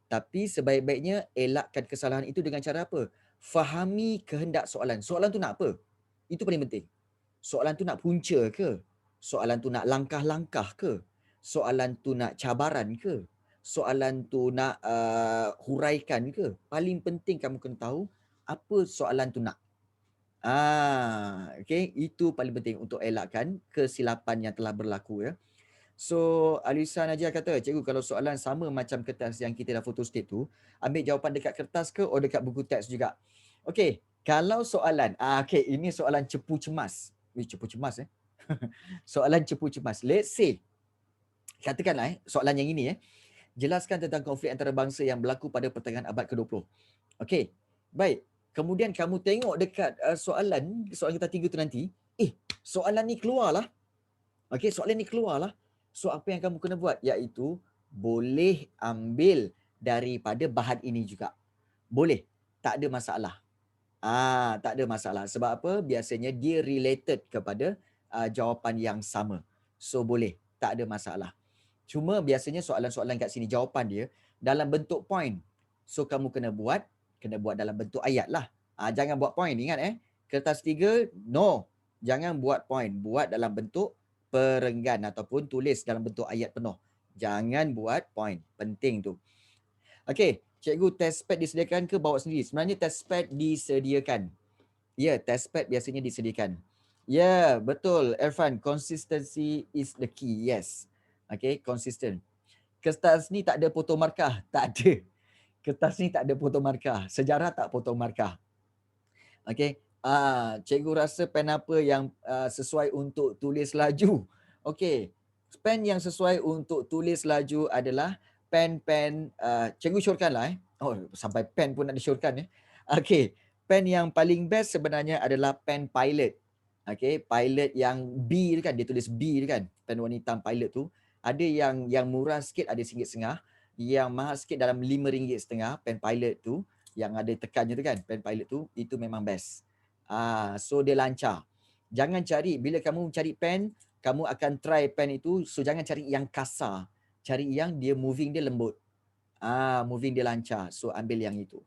Tapi sebaik-baiknya elakkan kesalahan itu dengan cara apa? Fahami kehendak soalan. Soalan tu nak apa? Itu paling penting. Soalan tu nak punca ke? Soalan tu nak langkah-langkah ke? Soalan tu nak cabaran ke? Soalan tu nak huraikan ke? Paling penting kamu kena tahu apa soalan tu nak. Okay, itu paling penting untuk elakkan kesilapan yang telah berlaku ya. So Alisa Najia kata, cikgu kalau soalan sama macam kertas yang kita dah photostat tu, ambil jawapan dekat kertas ke dekat buku teks juga? Okey, kalau soalan, okey, ini soalan cepu cemas. Cepu cemas soalan cepu cemas. Let's say, katakanlah soalan yang ini jelaskan tentang konflik antarabangsa yang berlaku pada pertengahan abad ke-20. Okey, baik. Kemudian kamu tengok dekat soalan kita 3 tu nanti, soalan ni keluarlah. Okey, soalan ni keluarlah. So apa yang kamu kena buat iaitu boleh ambil daripada bahan ini juga. Boleh, tak ada masalah. Tak ada masalah. Sebab apa? Biasanya dia related kepada jawapan yang sama. So boleh, tak ada masalah. Cuma biasanya soalan-soalan kat sini jawapan dia dalam bentuk point. So kamu kena buat dalam bentuk ayat lah. Jangan buat point, ingat kertas 3, no. Jangan buat point, buat dalam bentuk perenggan ataupun tulis dalam bentuk ayat penuh. Jangan buat point, penting tu. Okey, cikgu test pad disediakan ke bawa sendiri? Sebenarnya test pad disediakan. Ya, test pad biasanya disediakan. Ya, betul Irfan, consistency is the key. Yes. Okey, consistent. Kertas ni tak ada foto markah, tak ada. Kertas ni tak ada foto markah. Sejarah tak foto markah. Okey. Cikgu rasa pen apa yang sesuai untuk tulis laju? Okey. Pen yang sesuai untuk tulis laju adalah pen-pen cikgu syorkanlah sampai pen pun nak disyorkan Okey. Pen yang paling best sebenarnya adalah pen Pilot. Okey, Pilot yang B tu kan, dia tulis B tu kan. Pen warna hitam Pilot tu. Ada yang murah sikit ada RM1.50. Yang mahal sikit dalam RM5.50 pen Pilot tu. Yang ada tekannya tu kan, pen Pilot tu, itu memang best. So dia lancar. Jangan cari, bila kamu cari pen, kamu akan try pen itu, so jangan cari yang kasar. Cari yang dia moving dia lembut. Moving dia lancar. So ambil yang itu.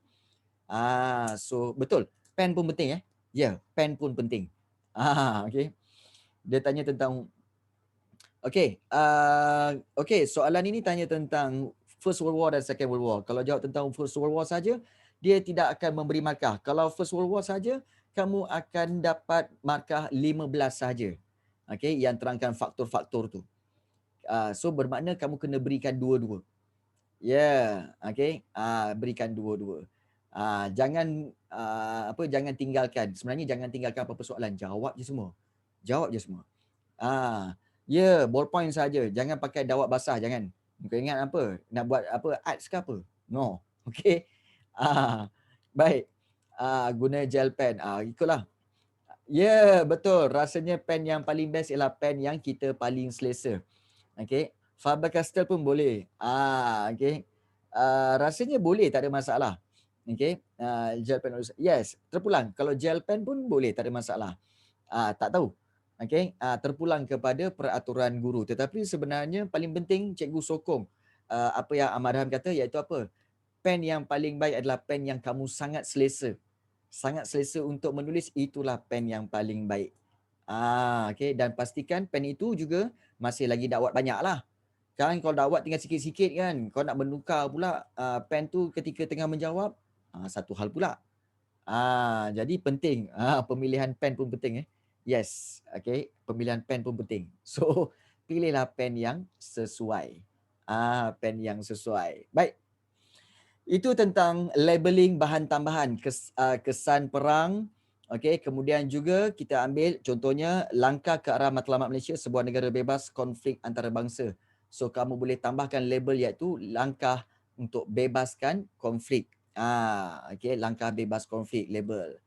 So betul. Pen pun penting Ya, pen pun penting. Okay. Dia tanya tentang Okay, soalan ini tanya tentang First World War dan Second World War. Kalau jawab tentang First World War saja, dia tidak akan memberi markah. Kalau First World War saja, kamu akan dapat markah 15 saja. Okay, yang terangkan faktor-faktor tu. So bermakna kamu kena berikan dua-dua. Okay. Berikan dua-dua. Jangan jangan tinggalkan. Sebenarnya jangan tinggalkan apa-apa soalan. Jawab je semua. Jawab je semua. Ballpoint saja. Jangan pakai dawat basah, jangan. Kau ingat apa? Nak buat apa? Arts ke apa? No. Okey. Baik. Guna gel pen. Ikutlah. Ya, betul. Rasanya pen yang paling best ialah pen yang kita paling selesa. Okey. Faber-Castell pun boleh. Okey. Rasanya boleh, tak ada masalah. Okey. Gel pen. Yes, terpulang. Kalau gel pen pun boleh, tak ada masalah. Tak tahu. Okey. Terpulang kepada peraturan guru. Tetapi sebenarnya paling penting cikgu sokong apa yang Ahmad Rahman kata, iaitu apa? Pen yang paling baik adalah pen yang kamu sangat selesa. Sangat selesa untuk menulis, itulah pen yang paling baik. Okey, dan pastikan pen itu juga masih lagi dakwat banyaklah. Kan kalau dakwat tinggal sikit-sikit kan, kau nak menukar pula pen tu ketika tengah menjawab, satu hal pula. Jadi penting, pemilihan pen pun penting Yes, okey, pemilihan pen pun penting. So, pilihlah pen yang sesuai. Pen yang sesuai. Baik. Itu tentang labeling bahan tambahan, kesan perang. Okey, kemudian juga kita ambil contohnya langkah ke arah matlamat Malaysia, sebuah negara bebas konflik antarabangsa. So kamu boleh tambahkan label iaitu langkah untuk bebaskan konflik. Okey, langkah bebas konflik label.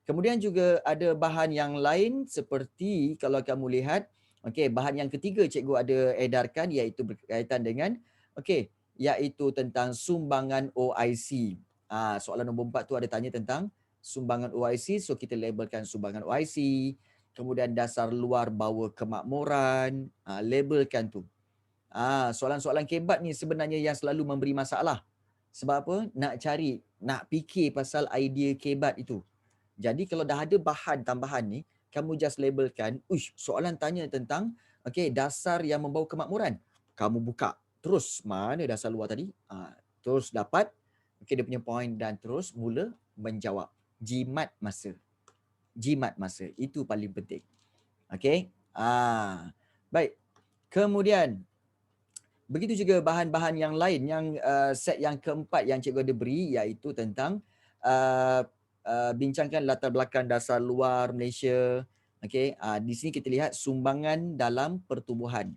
Kemudian juga ada bahan yang lain seperti kalau kamu lihat, okey, bahan yang ketiga cikgu ada edarkan iaitu berkaitan dengan iaitu tentang sumbangan OIC. Soalan nombor 4 tu ada tanya tentang sumbangan OIC, so kita labelkan sumbangan OIC. Kemudian dasar luar bawa kemakmuran, labelkan tu. Soalan-soalan kebat ni sebenarnya yang selalu memberi masalah. Sebab apa? Nak fikir pasal idea kebat itu. Jadi kalau dah ada bahan tambahan ni, kamu just labelkan, soalan tanya tentang dasar yang membawa kemakmuran. Kamu buka, terus mana dasar luar tadi? Terus dapat dia punya point dan terus mula menjawab. Jimat masa. Jimat masa. Itu paling penting. Okey? Baik. Kemudian, begitu juga bahan-bahan yang lain, yang set yang keempat yang cikgu ada beri iaitu tentang bincangkan latar belakang dasar luar Malaysia. Okey, di sini kita lihat sumbangan dalam pertubuhan.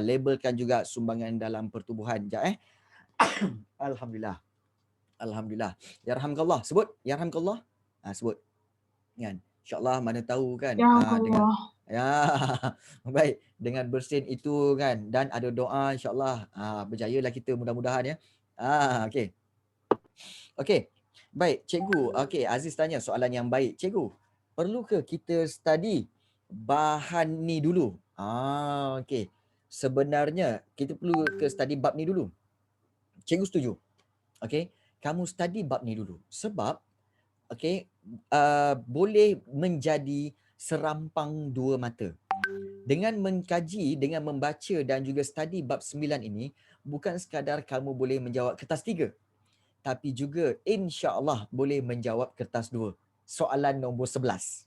Labelkan juga sumbangan dalam pertubuhan. Sekejap Alhamdulillah. Alhamdulillah. Yarhamkallah. Sebut. Yarhamkallah. Sebut. Kan? InsyaAllah mana tahu kan. Ya Dengan Allah. baik. Dengan bersin itu kan. Dan ada doa insyaAllah. Berjayalah kita mudah-mudahan ya. Okey. Okey. Baik, cikgu. Okey, Aziz tanya soalan yang baik. Cikgu, perlu ke kita study bahan ni dulu? Okey. Sebenarnya kita perlu ke study bab ni dulu. Cikgu setuju. Okey, kamu study bab ni dulu. Sebab boleh menjadi serampang dua mata. Dengan mengkaji, dengan membaca dan juga study bab 9 ini, bukan sekadar kamu boleh menjawab kertas 3, tapi juga insya-Allah boleh menjawab kertas 2. Soalan nombor 11.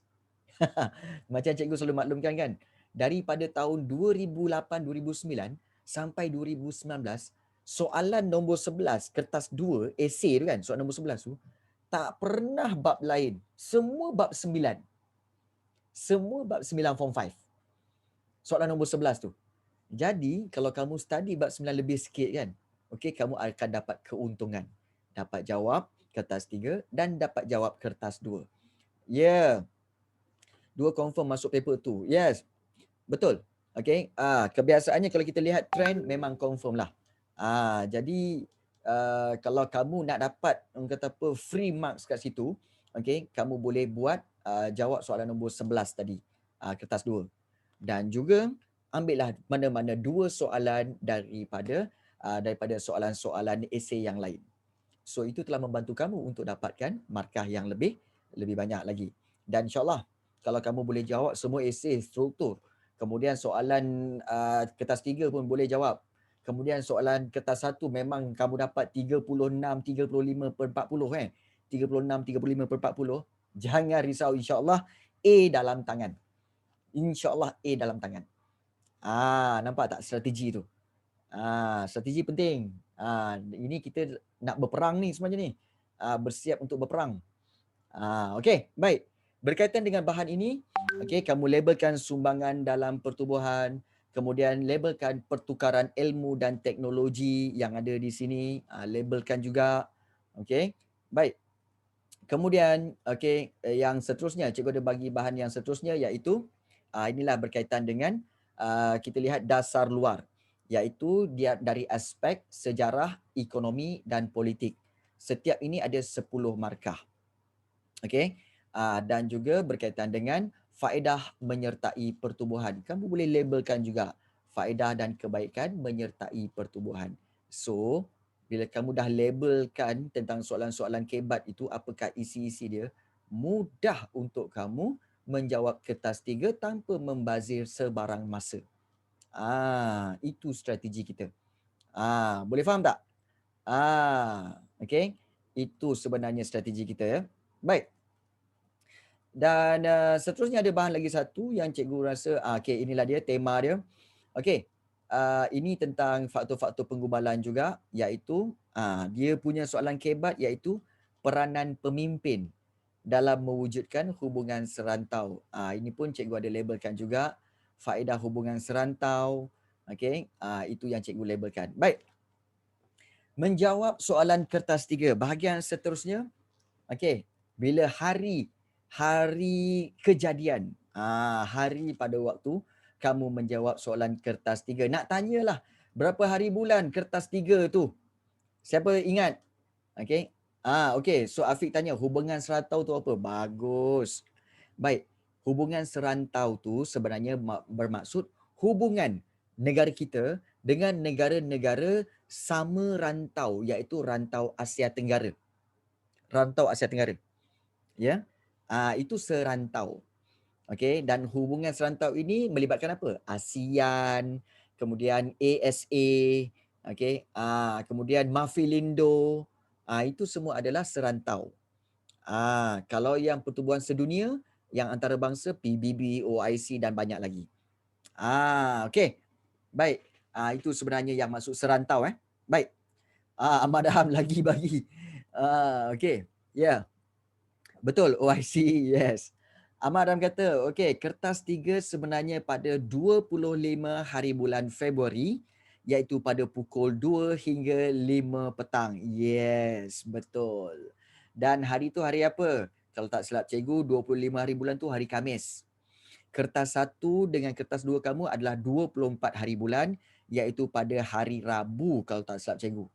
Macam cikgu selalu maklumkan kan, daripada tahun 2008-2009 sampai 2019, soalan nombor 11 kertas 2 esei tu kan, soalan nombor 11 tu tak pernah bab lain. Semua bab 9. Semua bab 9 form 5. Soalan nombor 11 tu. Jadi kalau kamu study bab 9 lebih sikit kan, kamu akan dapat keuntungan. Dapat jawab kertas 3 dan dapat jawab kertas 2. Ya. 2 confirm masuk paper tu. Yes. Betul. Okey. Kebiasaannya kalau kita lihat trend memang confirm lah. Jadi kalau kamu nak dapat orang kata apa free marks kat situ, kamu boleh buat jawab soalan nombor 11 tadi. Kertas 2. Dan juga ambillah mana-mana 2 soalan daripada soalan-soalan esei yang lain. So itu telah membantu kamu untuk dapatkan markah yang lebih banyak lagi. Dan insyaAllah kalau kamu boleh jawab semua esei struktur, kemudian soalan kertas 3 pun boleh jawab. Kemudian soalan kertas 1 memang kamu dapat 36-35/40 36-35/40. Jangan risau, insyaAllah A dalam tangan. InsyaAllah A dalam tangan. Nampak tak strategi tu? Strategi penting. Ini kita nak berperang ni sebenarnya ni. Bersiap untuk berperang. Okey, baik. Berkaitan dengan bahan ini, kamu labelkan sumbangan dalam pertubuhan, Kemudian labelkan pertukaran ilmu dan teknologi yang ada di sini, labelkan juga. Okey. Baik. Kemudian yang seterusnya, cikgu ada bagi bahan yang seterusnya iaitu inilah berkaitan dengan kita lihat dasar luar, iaitu dia dari aspek sejarah, ekonomi dan politik. Setiap ini ada 10 markah. Okey. Dan juga berkaitan dengan faedah menyertai pertubuhan. Kamu boleh labelkan juga faedah dan kebaikan menyertai pertubuhan. So, bila kamu dah labelkan tentang soalan-soalan kebat itu, apakah isi-isi dia, mudah untuk kamu menjawab kertas 3 tanpa membazir sebarang masa. Itu strategi kita. Boleh faham tak? Okey. Itu sebenarnya strategi kita ya. Baik. Dan seterusnya ada bahan lagi satu yang cikgu rasa, inilah dia tema dia. Okey, ini tentang faktor-faktor penggubalan juga, iaitu dia punya soalan kebat iaitu peranan pemimpin dalam mewujudkan hubungan serantau. Ini pun cikgu ada labelkan juga, faedah hubungan serantau. Okey, itu yang cikgu labelkan. Baik. Menjawab soalan kertas 3, bahagian seterusnya. Okey, bila hari kejadian, hari pada waktu kamu menjawab soalan kertas 3. Nak tanyalah berapa hari bulan kertas 3 tu? Siapa ingat? Okey. Okey, so Afiq tanya hubungan serantau tu apa? Bagus. Baik, hubungan serantau tu sebenarnya bermaksud hubungan negara kita dengan negara-negara sama rantau, iaitu rantau Asia Tenggara. Rantau Asia Tenggara. Ya. Itu serantau. Okey, dan hubungan serantau ini melibatkan apa? ASEAN, kemudian ASA, okey, kemudian Mafilindo. Itu semua adalah serantau. Kalau yang pertubuhan sedunia, yang antarabangsa PBB, OIC dan banyak lagi. Okey. Baik. Itu sebenarnya yang maksud serantau Baik. Ahmad Aham lagi bagi. Okey. Ya. Betul, OIC, yes. Ahmad Adam kata, okey, kertas 3 sebenarnya pada 25 hari bulan Februari, iaitu pada pukul 2 hingga 5 petang. Yes, betul. Dan hari tu hari apa? Kalau tak silap cikgu, 25 hari bulan tu hari Khamis. Kertas 1 dengan kertas 2 kamu adalah 24 hari bulan, iaitu pada hari Rabu kalau tak silap cikgu.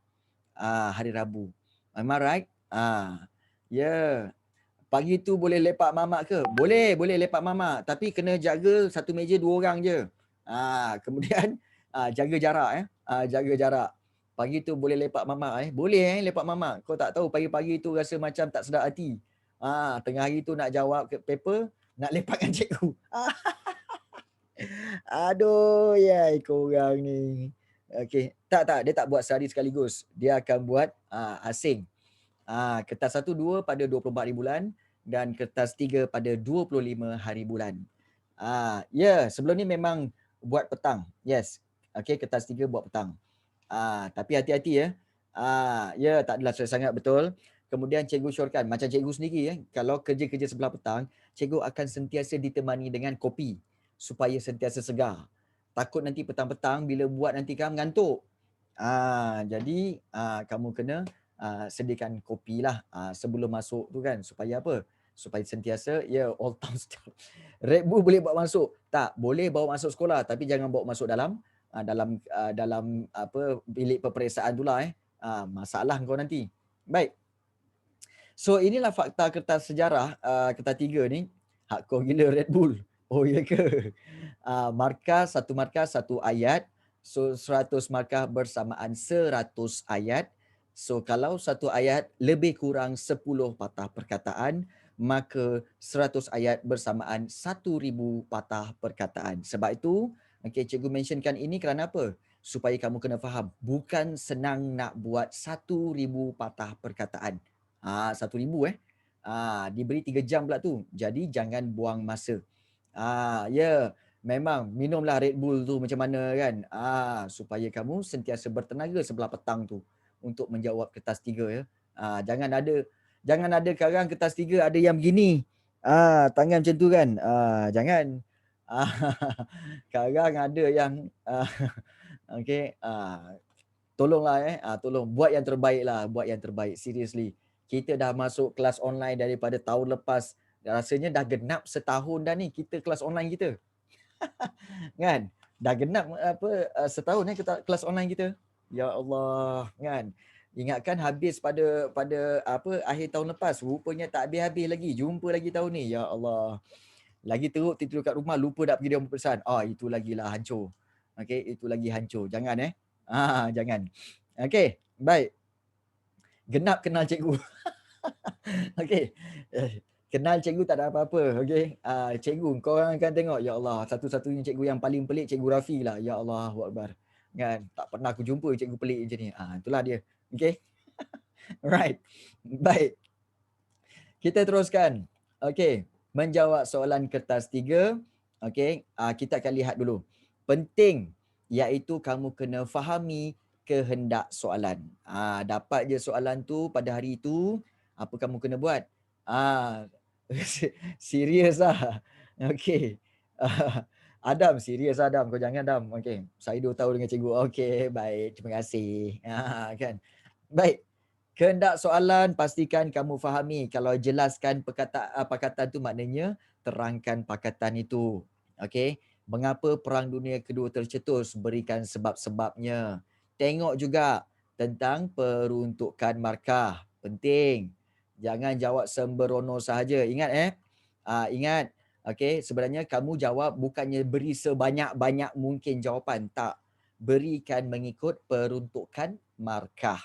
Hari Rabu. Am I right? Yeah. Pagi tu boleh lepak mamak ke? Boleh lepak mamak. Tapi kena jaga satu meja 2 orang je. Kemudian jaga jarak jaga jarak. Pagi tu boleh lepak mamak Boleh lepak mamak. Kau tak tahu pagi-pagi tu rasa macam tak sedap hati. Tengah hari tu nak jawab ke paper, nak lepak dengan cikgu. Aduh, korang ni. Okey, tak dia tak buat sehari sekaligus. Dia akan buat asing. Kertas 1, 2 pada 24 hari bulan dan kertas 3 pada 25 hari bulan. Sebelum ni memang buat petang. Yes. Okey, kertas 3 buat petang. Tapi hati-hati tak adalah stress sangat, betul. Kemudian cikgu syorkan, macam cikgu sendiri kalau kerja-kerja sebelah petang, cikgu akan sentiasa ditemani dengan kopi supaya sentiasa segar. Takut nanti petang-petang bila buat nanti kamu mengantuk. Jadi kamu kena sediakan kopi lah sebelum masuk tu kan, supaya apa? Supaya sentiasa all time stop. Red Bull boleh bawa masuk? Tak, boleh bawa masuk sekolah tapi jangan bawa masuk dalam bilik peperiksaan tu lah masalah kau nanti. Baik. So inilah fakta kertas sejarah kertas 3 ni. Hardcore gila Red Bull. Oh ya ke? Satu markah satu ayat. So 100 markah bersamaan 100 ayat. So kalau satu ayat lebih kurang 10 patah perkataan, maka 100 ayat bersamaan 1000 patah perkataan. Sebab itu, cikgu mentionkan ini kerana apa? Supaya kamu kena faham, bukan senang nak buat 1000 patah perkataan. 1000 diberi 3 jam pula tu. Jadi jangan buang masa. Memang minumlah Red Bull tu macam mana kan. Supaya kamu sentiasa bertenaga sebelah petang tu untuk menjawab kertas 3 Jangan ada sekarang kertas 3 ada yang begini. Tangan macam tu kan. Jangan. Ah, sekarang ada yang okey, tolonglah tolong buat yang terbaik lah, buat yang terbaik, seriously. Kita dah masuk kelas online daripada tahun lepas. Rasanya dah genap setahun dah ni kita kelas online kita. Kan? Dah genap setahun kita kelas online kita. Ya Allah, kan? Ingatkan habis pada akhir tahun lepas, rupanya tak habis-habis lagi. Jumpa lagi tahun ni. Ya Allah. Lagi teruk tidur kat rumah lupa nak pergi dewan peperiksaan. Itu lagilah hancur. Okey, itu lagi hancur. Jangan jangan. Okey, baik. Genap kenal cikgu. Okey. Kenal cikgu tak ada apa-apa. Okey. Cikgu, kau orang akan tengok. Ya Allah, satu-satunya cikgu yang paling pelik cikgu Rafi lah. Ya Allah, Akbar. Kan? Tak pernah aku jumpa cikgu pelik macam ni. Itulah dia. Okey. Right. Baik. Kita teruskan. Okey. Menjawab soalan kertas 3. Okey. Kita akan lihat dulu. Penting iaitu kamu kena fahami kehendak soalan. Dapat je soalan tu pada hari itu, apa kamu kena buat? Serius lah. Okey. Adam, serius Adam. Kau jangan Adam. Okey. Saya 2 tahun dengan cikgu. Okey, baik. Terima kasih. Kan. Baik. Kehendak soalan pastikan kamu fahami. Kalau jelaskan pakatan tu maknanya terangkan pakatan itu. Okey. Mengapa Perang Dunia Kedua tercetus? Berikan sebab-sebabnya. Tengok juga tentang peruntukan markah. Penting. Jangan jawab sembrono sahaja. Ingat ingat. Okey, sebenarnya kamu jawab bukannya beri sebanyak-banyak mungkin jawapan. Tak. Berikan mengikut peruntukan markah.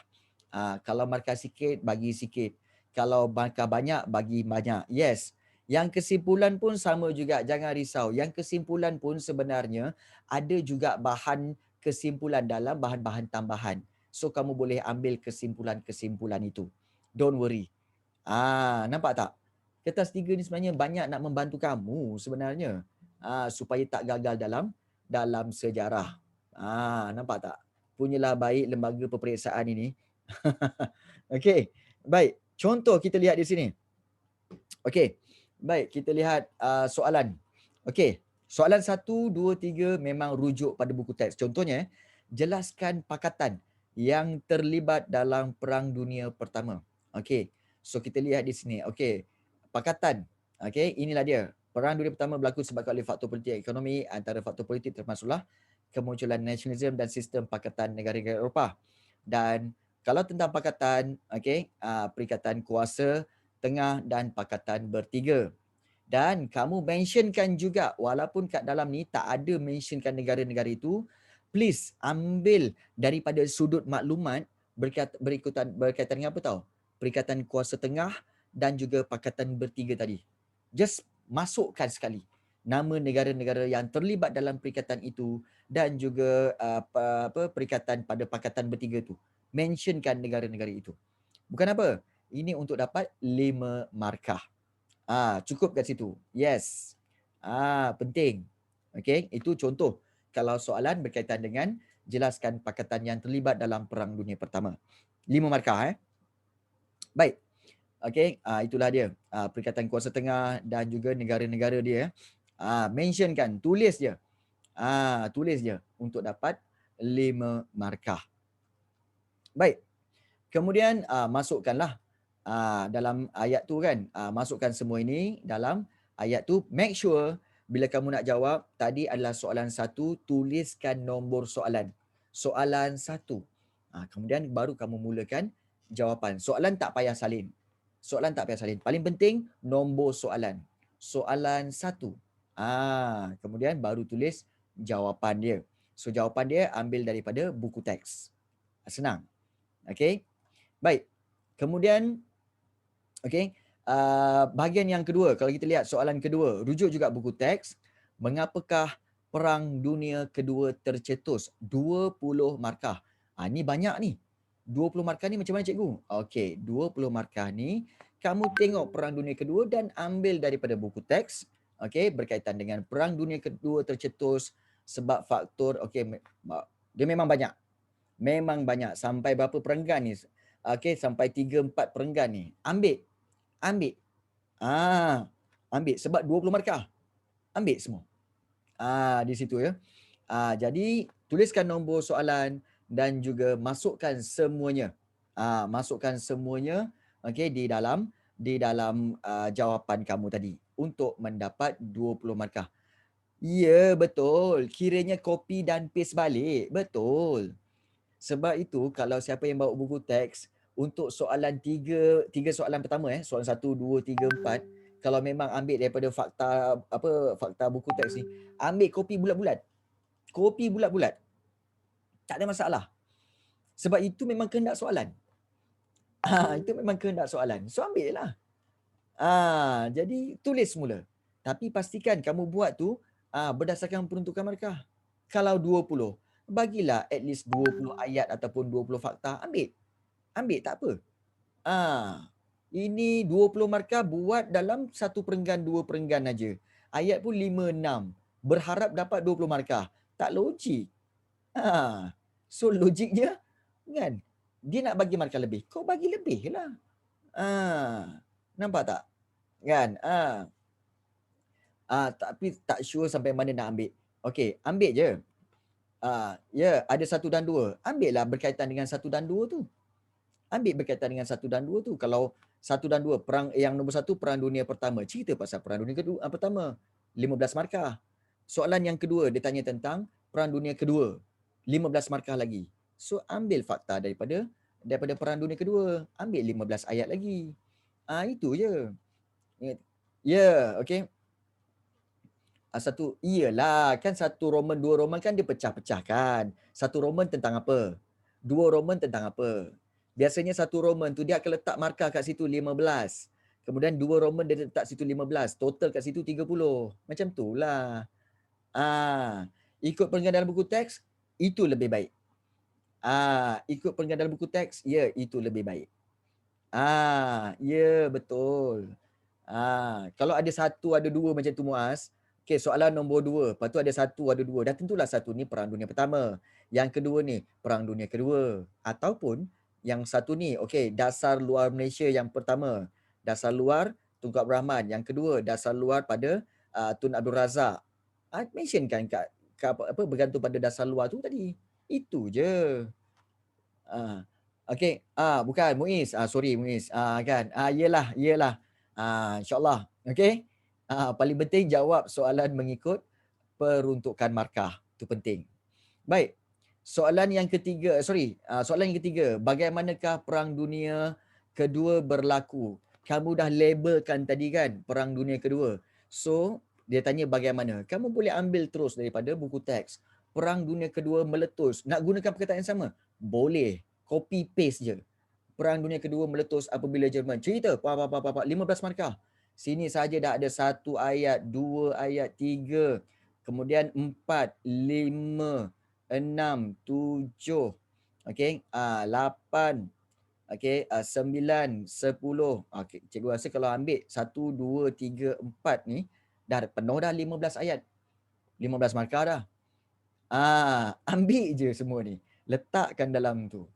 Kalau markah sikit, bagi sikit. Kalau markah banyak, bagi banyak. Yes. Yang kesimpulan pun sama juga. Jangan risau. Yang kesimpulan pun sebenarnya ada juga bahan kesimpulan dalam bahan-bahan tambahan. So, kamu boleh ambil kesimpulan-kesimpulan itu. Don't worry. Nampak tak? Kertas 3 ni sebenarnya banyak nak membantu kamu sebenarnya. Supaya tak gagal dalam sejarah. Nampak tak? Punyalah baik lembaga peperiksaan ini. Okey, baik. Contoh kita lihat di sini. Okey, baik. Kita lihat soalan. Okey, soalan 1, 2, 3 memang rujuk pada buku teks. Contohnya, jelaskan pakatan yang terlibat dalam Perang Dunia Pertama. Okey, so kita lihat di sini. Okey, pakatan. Okey, inilah dia. Perang Dunia Pertama berlaku sebabkan oleh faktor politik dan ekonomi. Antara faktor politik termasuklah kemunculan nasionalisme dan sistem pakatan negara-negara Eropah. Dan kalau tentang pakatan, okey, perikatan kuasa tengah dan pakatan bertiga. Dan kamu mentionkan juga, walaupun kat dalam ni tak ada mentionkan negara-negara itu, please ambil daripada sudut maklumat berkaitan dengan apa tahu? Perikatan kuasa tengah dan juga pakatan bertiga tadi. Just masukkan sekali nama negara-negara yang terlibat dalam perikatan itu dan juga perikatan pada pakatan bertiga tu. Mentionkan negara-negara itu. Bukan apa? Ini untuk dapat 5 markah. Cukup kat situ. Yes. Penting. Okey, itu contoh kalau soalan berkaitan dengan jelaskan pakatan yang terlibat dalam Perang Dunia Pertama. 5 markah Baik. Okey, itulah dia. Perikatan kuasa tengah dan juga negara-negara dia. Mentionkan, tulis je. Tulis je untuk dapat 5 markah. Baik. Kemudian masukkanlah dalam ayat tu kan. Masukkan semua ini dalam ayat tu. Make sure bila kamu nak jawab, tadi adalah soalan 1, tuliskan nombor soalan. Soalan 1. Kemudian baru kamu mulakan jawapan. Soalan tak payah salin. Soalan tak payah salin. Paling penting nombor soalan. Soalan 1. Kemudian baru tulis jawapan dia. So jawapan dia ambil daripada buku teks. Senang. Okey. Baik. Kemudian, okey, bahagian yang kedua, kalau kita lihat soalan kedua, rujuk juga buku teks. Mengapakah Perang Dunia Kedua tercetus? 20 markah. Ni banyak ni. 20 markah ni macam mana cikgu? Okey, 20 markah ni kamu tengok Perang Dunia Kedua dan ambil daripada buku teks. Okey, berkaitan dengan Perang Dunia Kedua tercetus sebab faktor, okey, dia memang banyak. Memang banyak. Sampai berapa perenggan ni? Okey, sampai 3-4 perenggan ni. Ambil. Ambil sebab 20 markah. Ambil semua. Di situ ya. Jadi tuliskan nombor soalan dan juga masukkan semuanya. Masukkan semuanya okey di dalam jawapan kamu tadi untuk mendapat 20 markah. Ya, betul. Kiranya copy dan paste balik. Betul. Sebab itu kalau siapa yang bawa buku teks untuk soalan tiga soalan pertama soalan 1, 2, 3, 4, kalau memang ambil daripada fakta buku teks ni, ambil kopi bulat-bulat. Kopi bulat-bulat. Tak ada masalah. Sebab itu memang kehendak soalan. Itu memang kehendak soalan. So ambil lah. Jadi tulis semula. Tapi pastikan kamu buat tu berdasarkan peruntukan markah. Kalau 20, bagilah at least 20 ayat ataupun 20 fakta. Ambil. Ambil tak apa. Ini 20 markah buat dalam 1/2 2/2 aja. Ayat pun 5 6. Berharap dapat 20 markah. Tak logik. So logiknya kan, dia nak bagi markah lebih. Kau bagi lebih lah. Nampak tak? Kan? Tapi tak sure sampai mana nak ambil. Okey, ambil je. Ya, ada 1 dan 2. Ambillah berkaitan dengan 1 dan 2 tu. Ambil berkaitan dengan 1 dan 2 tu. Kalau 1 dan 2, perang yang nombor 1 Perang Dunia Pertama. Cerita pasal Perang Dunia Pertama. 15 markah. Soalan yang kedua, dia tanya tentang Perang Dunia Kedua. 15 markah lagi. So, ambil fakta daripada Perang Dunia Kedua. Ambil 15 ayat lagi. Itu je. Ya, okey. Iyalah, kan 1 Roman, 2 Roman kan dia pecah-pecahkan. 1 Roman tentang apa? 2 Roman tentang apa? Biasanya 1 Roman tu dia akan letak markah kat situ 15. Kemudian 2 Roman dia letak situ 15. Total kat situ 30. Macam tu lah. Ikut perenggan dalam buku teks, itu lebih baik. Ikut perenggan dalam buku teks, ya, itu lebih baik. Ya, betul. Kalau ada 1, ada 2 macam tu Muaz, okey, soalan nombor 2, lepas tu ada 1, ada 2, dah tentulah 1 ni Perang Dunia Pertama. Yang kedua ni Perang Dunia Kedua. Ataupun yang satu ni, okey, dasar luar Malaysia yang pertama. Dasar luar Tunku Abdul Rahman. Yang kedua, dasar luar pada Tun Abdul Razak. Mentionkan kat bergantung pada dasar luar tu tadi. Itu je. Okey, bukan Muiz. Sorry Muiz. Kan. Yelah. InsyaAllah. Okey. Paling penting jawab soalan mengikut peruntukan markah. Itu penting. Baik. Soalan yang ketiga, bagaimanakah Perang Dunia Kedua berlaku? Kamu dah labelkan tadi kan Perang Dunia Kedua. So, dia tanya bagaimana. Kamu boleh ambil terus daripada buku teks. Perang Dunia Kedua meletus. Nak gunakan perkataan yang sama? Boleh. Copy paste je. Perang Dunia Kedua meletus apabila Jerman. Cerita. 15 markah. Sini saja dah ada 1 ayat, 2 ayat, 3. Kemudian 4, 5, 6, 7. Okey. 8. Okey. 9, 10. Okey. Cikgu rasa kalau ambil 1, 2, 3, 4 ni, dah penuh dah 15 ayat. 15 markah dah. Ambil je semua ni. Letakkan dalam tu.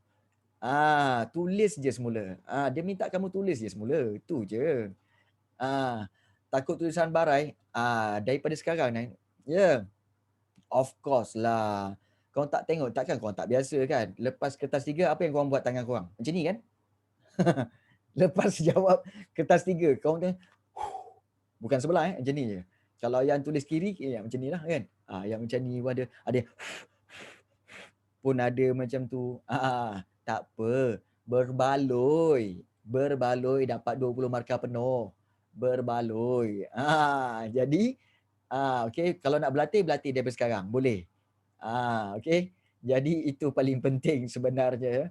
Tulis je semula. Dia minta kamu tulis je semula. Itu je. Takut tulisan barai. Daripada sekarang ni. Ya. Of course lah. Kau tak tengok, takkan korang tak biasa kan? Lepas kertas 3, apa yang korang buat tangan korang? Macam ni kan? Lepas jawab kertas 3, korang kan? Bukan sebelah macam ni je. Kalau yang tulis kiri, macam ni lah kan? Yang macam ni pun ada pun ada macam tu. Tak apa. Berbaloi dapat 20 markah penuh. Berbaloi. Jadi okey, kalau nak berlatih daripada sekarang. Boleh. Okey. Jadi itu paling penting sebenarnya.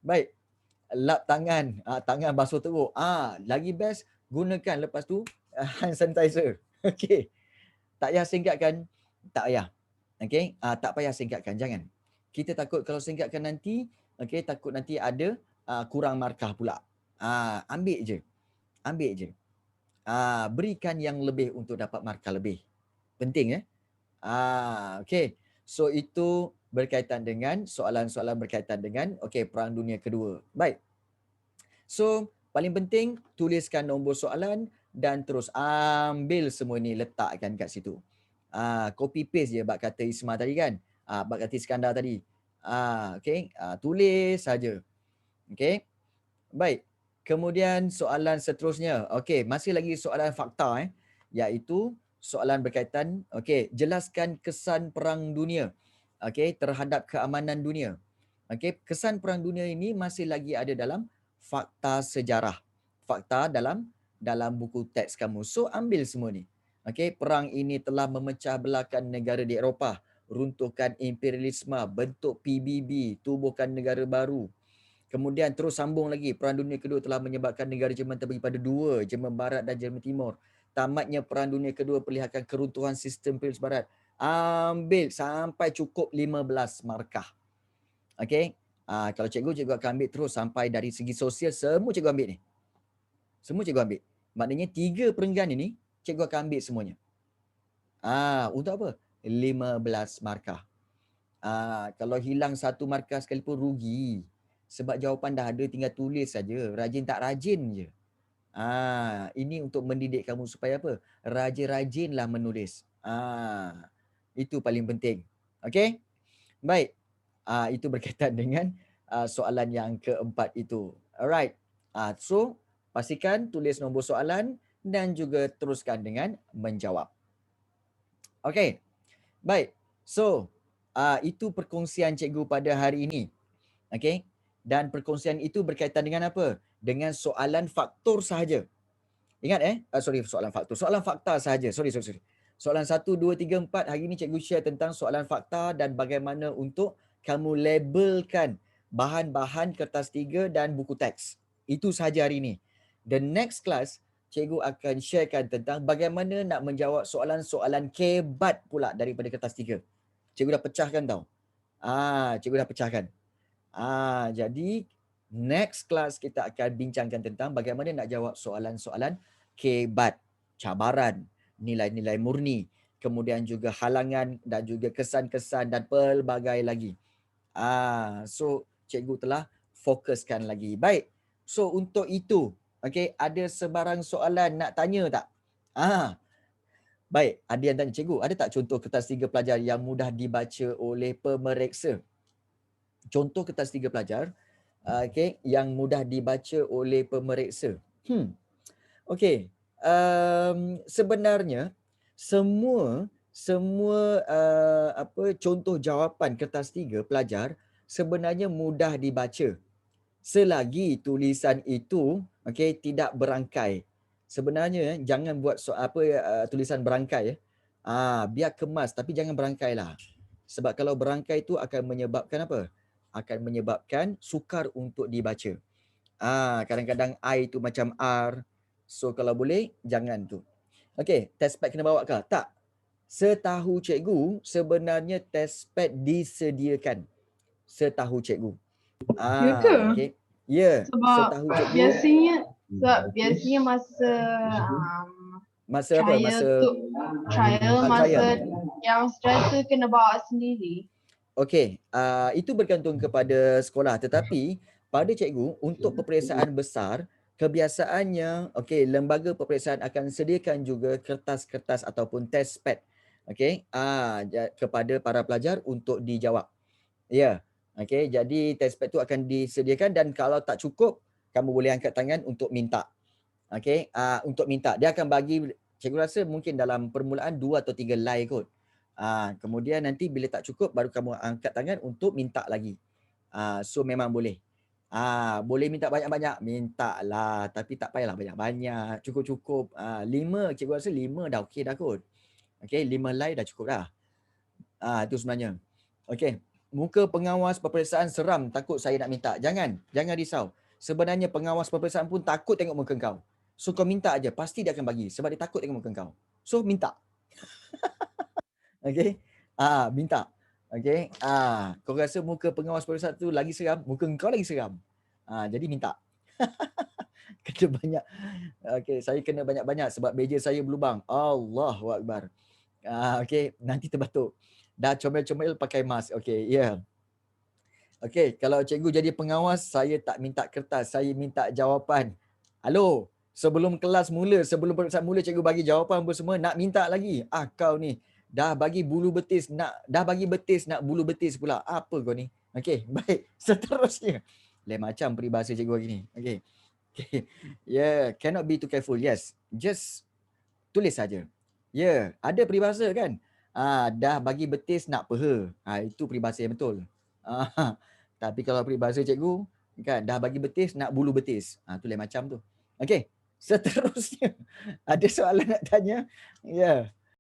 Baik. Lap tangan. Tangan basuh teruk. Lagi best gunakan lepas tu hand sanitizer. Okey. Tak payah singkatkan. Tak payah. Okey, tak payah singkatkan, jangan. Kita takut kalau singkatkan nanti, okey, takut nanti ada kurang markah pula. Ambil je. Berikan yang lebih untuk dapat markah lebih. Penting okey. So itu berkaitan dengan soalan-soalan berkaitan dengan Perang Dunia Kedua. Baik. So paling penting tuliskan nombor soalan dan terus ambil semua ni letakkan kat situ. Copy paste je bab kata Isma tadi kan. Bab kata Iskandar tadi. Okey, tulis saja. Okey. Baik. Kemudian soalan seterusnya. Okey, masih lagi soalan fakta iaitu soalan berkaitan jelaskan kesan perang dunia terhadap keamanan dunia. Okey, kesan perang dunia ini masih lagi ada dalam fakta sejarah. Fakta dalam buku teks kamu. So ambil semua ni. Okey, perang ini telah memecah belahkan negara di Eropah, runtuhkan imperialisme, bentuk PBB, tubuhkan negara baru. Kemudian terus sambung lagi, Perang Dunia Kedua telah menyebabkan negara Jerman terbagi pada dua, Jerman Barat dan Jerman Timur. Tamatnya Perang Dunia Kedua perlihatkan keruntuhan sistem imperialis Barat. Ambil sampai cukup 15 markah. Okey. Kalau cikgu akan ambil terus sampai dari segi sosial, semua cikgu ambil ni. Semua cikgu ambil. Maknanya 3 perenggan ini, cikgu akan ambil semuanya. Untuk apa? 15 markah. Kalau hilang 1 markah sekalipun rugi. Sebab jawapan dah ada, tinggal tulis saja. Rajin tak rajin je. Ini untuk mendidik kamu supaya apa? Rajin-rajinlah menulis. Itu paling penting. Okey? Baik. Itu berkaitan dengan soalan yang keempat itu. Alright. So, pastikan tulis nombor soalan dan juga teruskan dengan menjawab. Okey. Baik. So, itu perkongsian cikgu pada hari ini. Okey. Dan perkongsian itu berkaitan dengan apa? Dengan soalan faktor sahaja. Ingat soalan faktor. Soalan fakta sahaja. Sorry. Soalan 1, 2, 3, 4 hari ini cikgu share tentang soalan fakta dan bagaimana untuk kamu labelkan bahan-bahan kertas 3 dan buku teks. Itu sahaja hari ini. The next class, cikgu akan sharekan tentang bagaimana nak menjawab soalan-soalan kebat pula daripada kertas 3. Cikgu dah pecahkan tau. Cikgu dah pecahkan. Jadi next class kita akan bincangkan tentang bagaimana nak jawab soalan-soalan kebat, cabaran, nilai-nilai murni, kemudian juga halangan dan juga kesan-kesan dan pelbagai lagi. So cikgu telah fokuskan lagi. Baik. So untuk itu, ada sebarang soalan nak tanya tak? Baik, ada yang tanya, cikgu, ada tak contoh kertas 3 pelajar yang mudah dibaca oleh pemeriksa? Contoh kertas 3 pelajar yang mudah dibaca oleh pemeriksa. Sebenarnya semua contoh jawapan kertas 3 pelajar sebenarnya mudah dibaca selagi tulisan itu tidak berangkai. Sebenarnya jangan buat tulisan berangkai biar kemas tapi jangan berangkailah. Sebab kalau berangkai itu akan menyebabkan apa? Akan menyebabkan sukar untuk dibaca. Kadang-kadang I itu macam R. So kalau boleh jangan tu. Okey, test pad kena bawa ke? Tak. Setahu cikgu sebenarnya test pad disediakan. Setahu cikgu. Ya ke? Okey. Ya, Sebab setahu cikgu. biasanya masa Masa apa? Masa trial yang strata kena bawa sendiri. Okey, itu bergantung kepada sekolah, tetapi pada cikgu untuk peperiksaan besar kebiasaannya lembaga peperiksaan akan sediakan juga kertas-kertas ataupun test pad kepada para pelajar untuk dijawab. Ya. Jadi test pad tu akan disediakan dan kalau tak cukup kamu boleh angkat tangan untuk minta. Untuk minta dia akan bagi, cikgu rasa mungkin dalam permulaan 2 atau 3 lai kot. Kemudian nanti bila tak cukup baru kamu angkat tangan untuk minta lagi. So memang boleh. Boleh minta banyak-banyak, minta lah, tapi tak payahlah banyak-banyak, cukup-cukup. 5, cikgu rasa 5 dah okey dah kot. 5 lai dah cukup dah. Itu sebenarnya. Muka pengawas peperiksaan seram, takut saya nak minta. Jangan risau. Sebenarnya pengawas peperiksaan pun takut tengok muka kau. So kau minta aja, pasti dia akan bagi sebab dia takut tengok muka kau. So minta. Minta. Kau rasa muka pengawas peperiksaan tu lagi seram, muka kau lagi seram. Jadi minta. Kena banyak. Saya kena banyak-banyak sebab meja saya berlubang. Allahu Akbar. Nanti terbatuk. Dah comel-comel pakai mask. Kalau cikgu jadi pengawas, saya tak minta kertas, saya minta jawapan. Halo, sebelum kelas mula, sebelum peperiksaan mula, cikgu bagi jawapan apa semua, nak minta lagi. Kau ni dah bagi betis nak bulu betis pula. Apa kau ni? Okey, baik. Seterusnya. Lain macam peribahasa cikgu hari ni. Okey. Okay. Yeah, cannot be too careful. Yes. Just tulis saja. Yeah, ada peribahasa kan? Dah bagi betis nak peha. Itu peribahasa yang betul. Tapi kalau peribahasa cikgu kan, dah bagi betis nak bulu betis. Tu lain macam tu. Okey. Seterusnya. Ada soalan nak tanya? Ya. Yeah.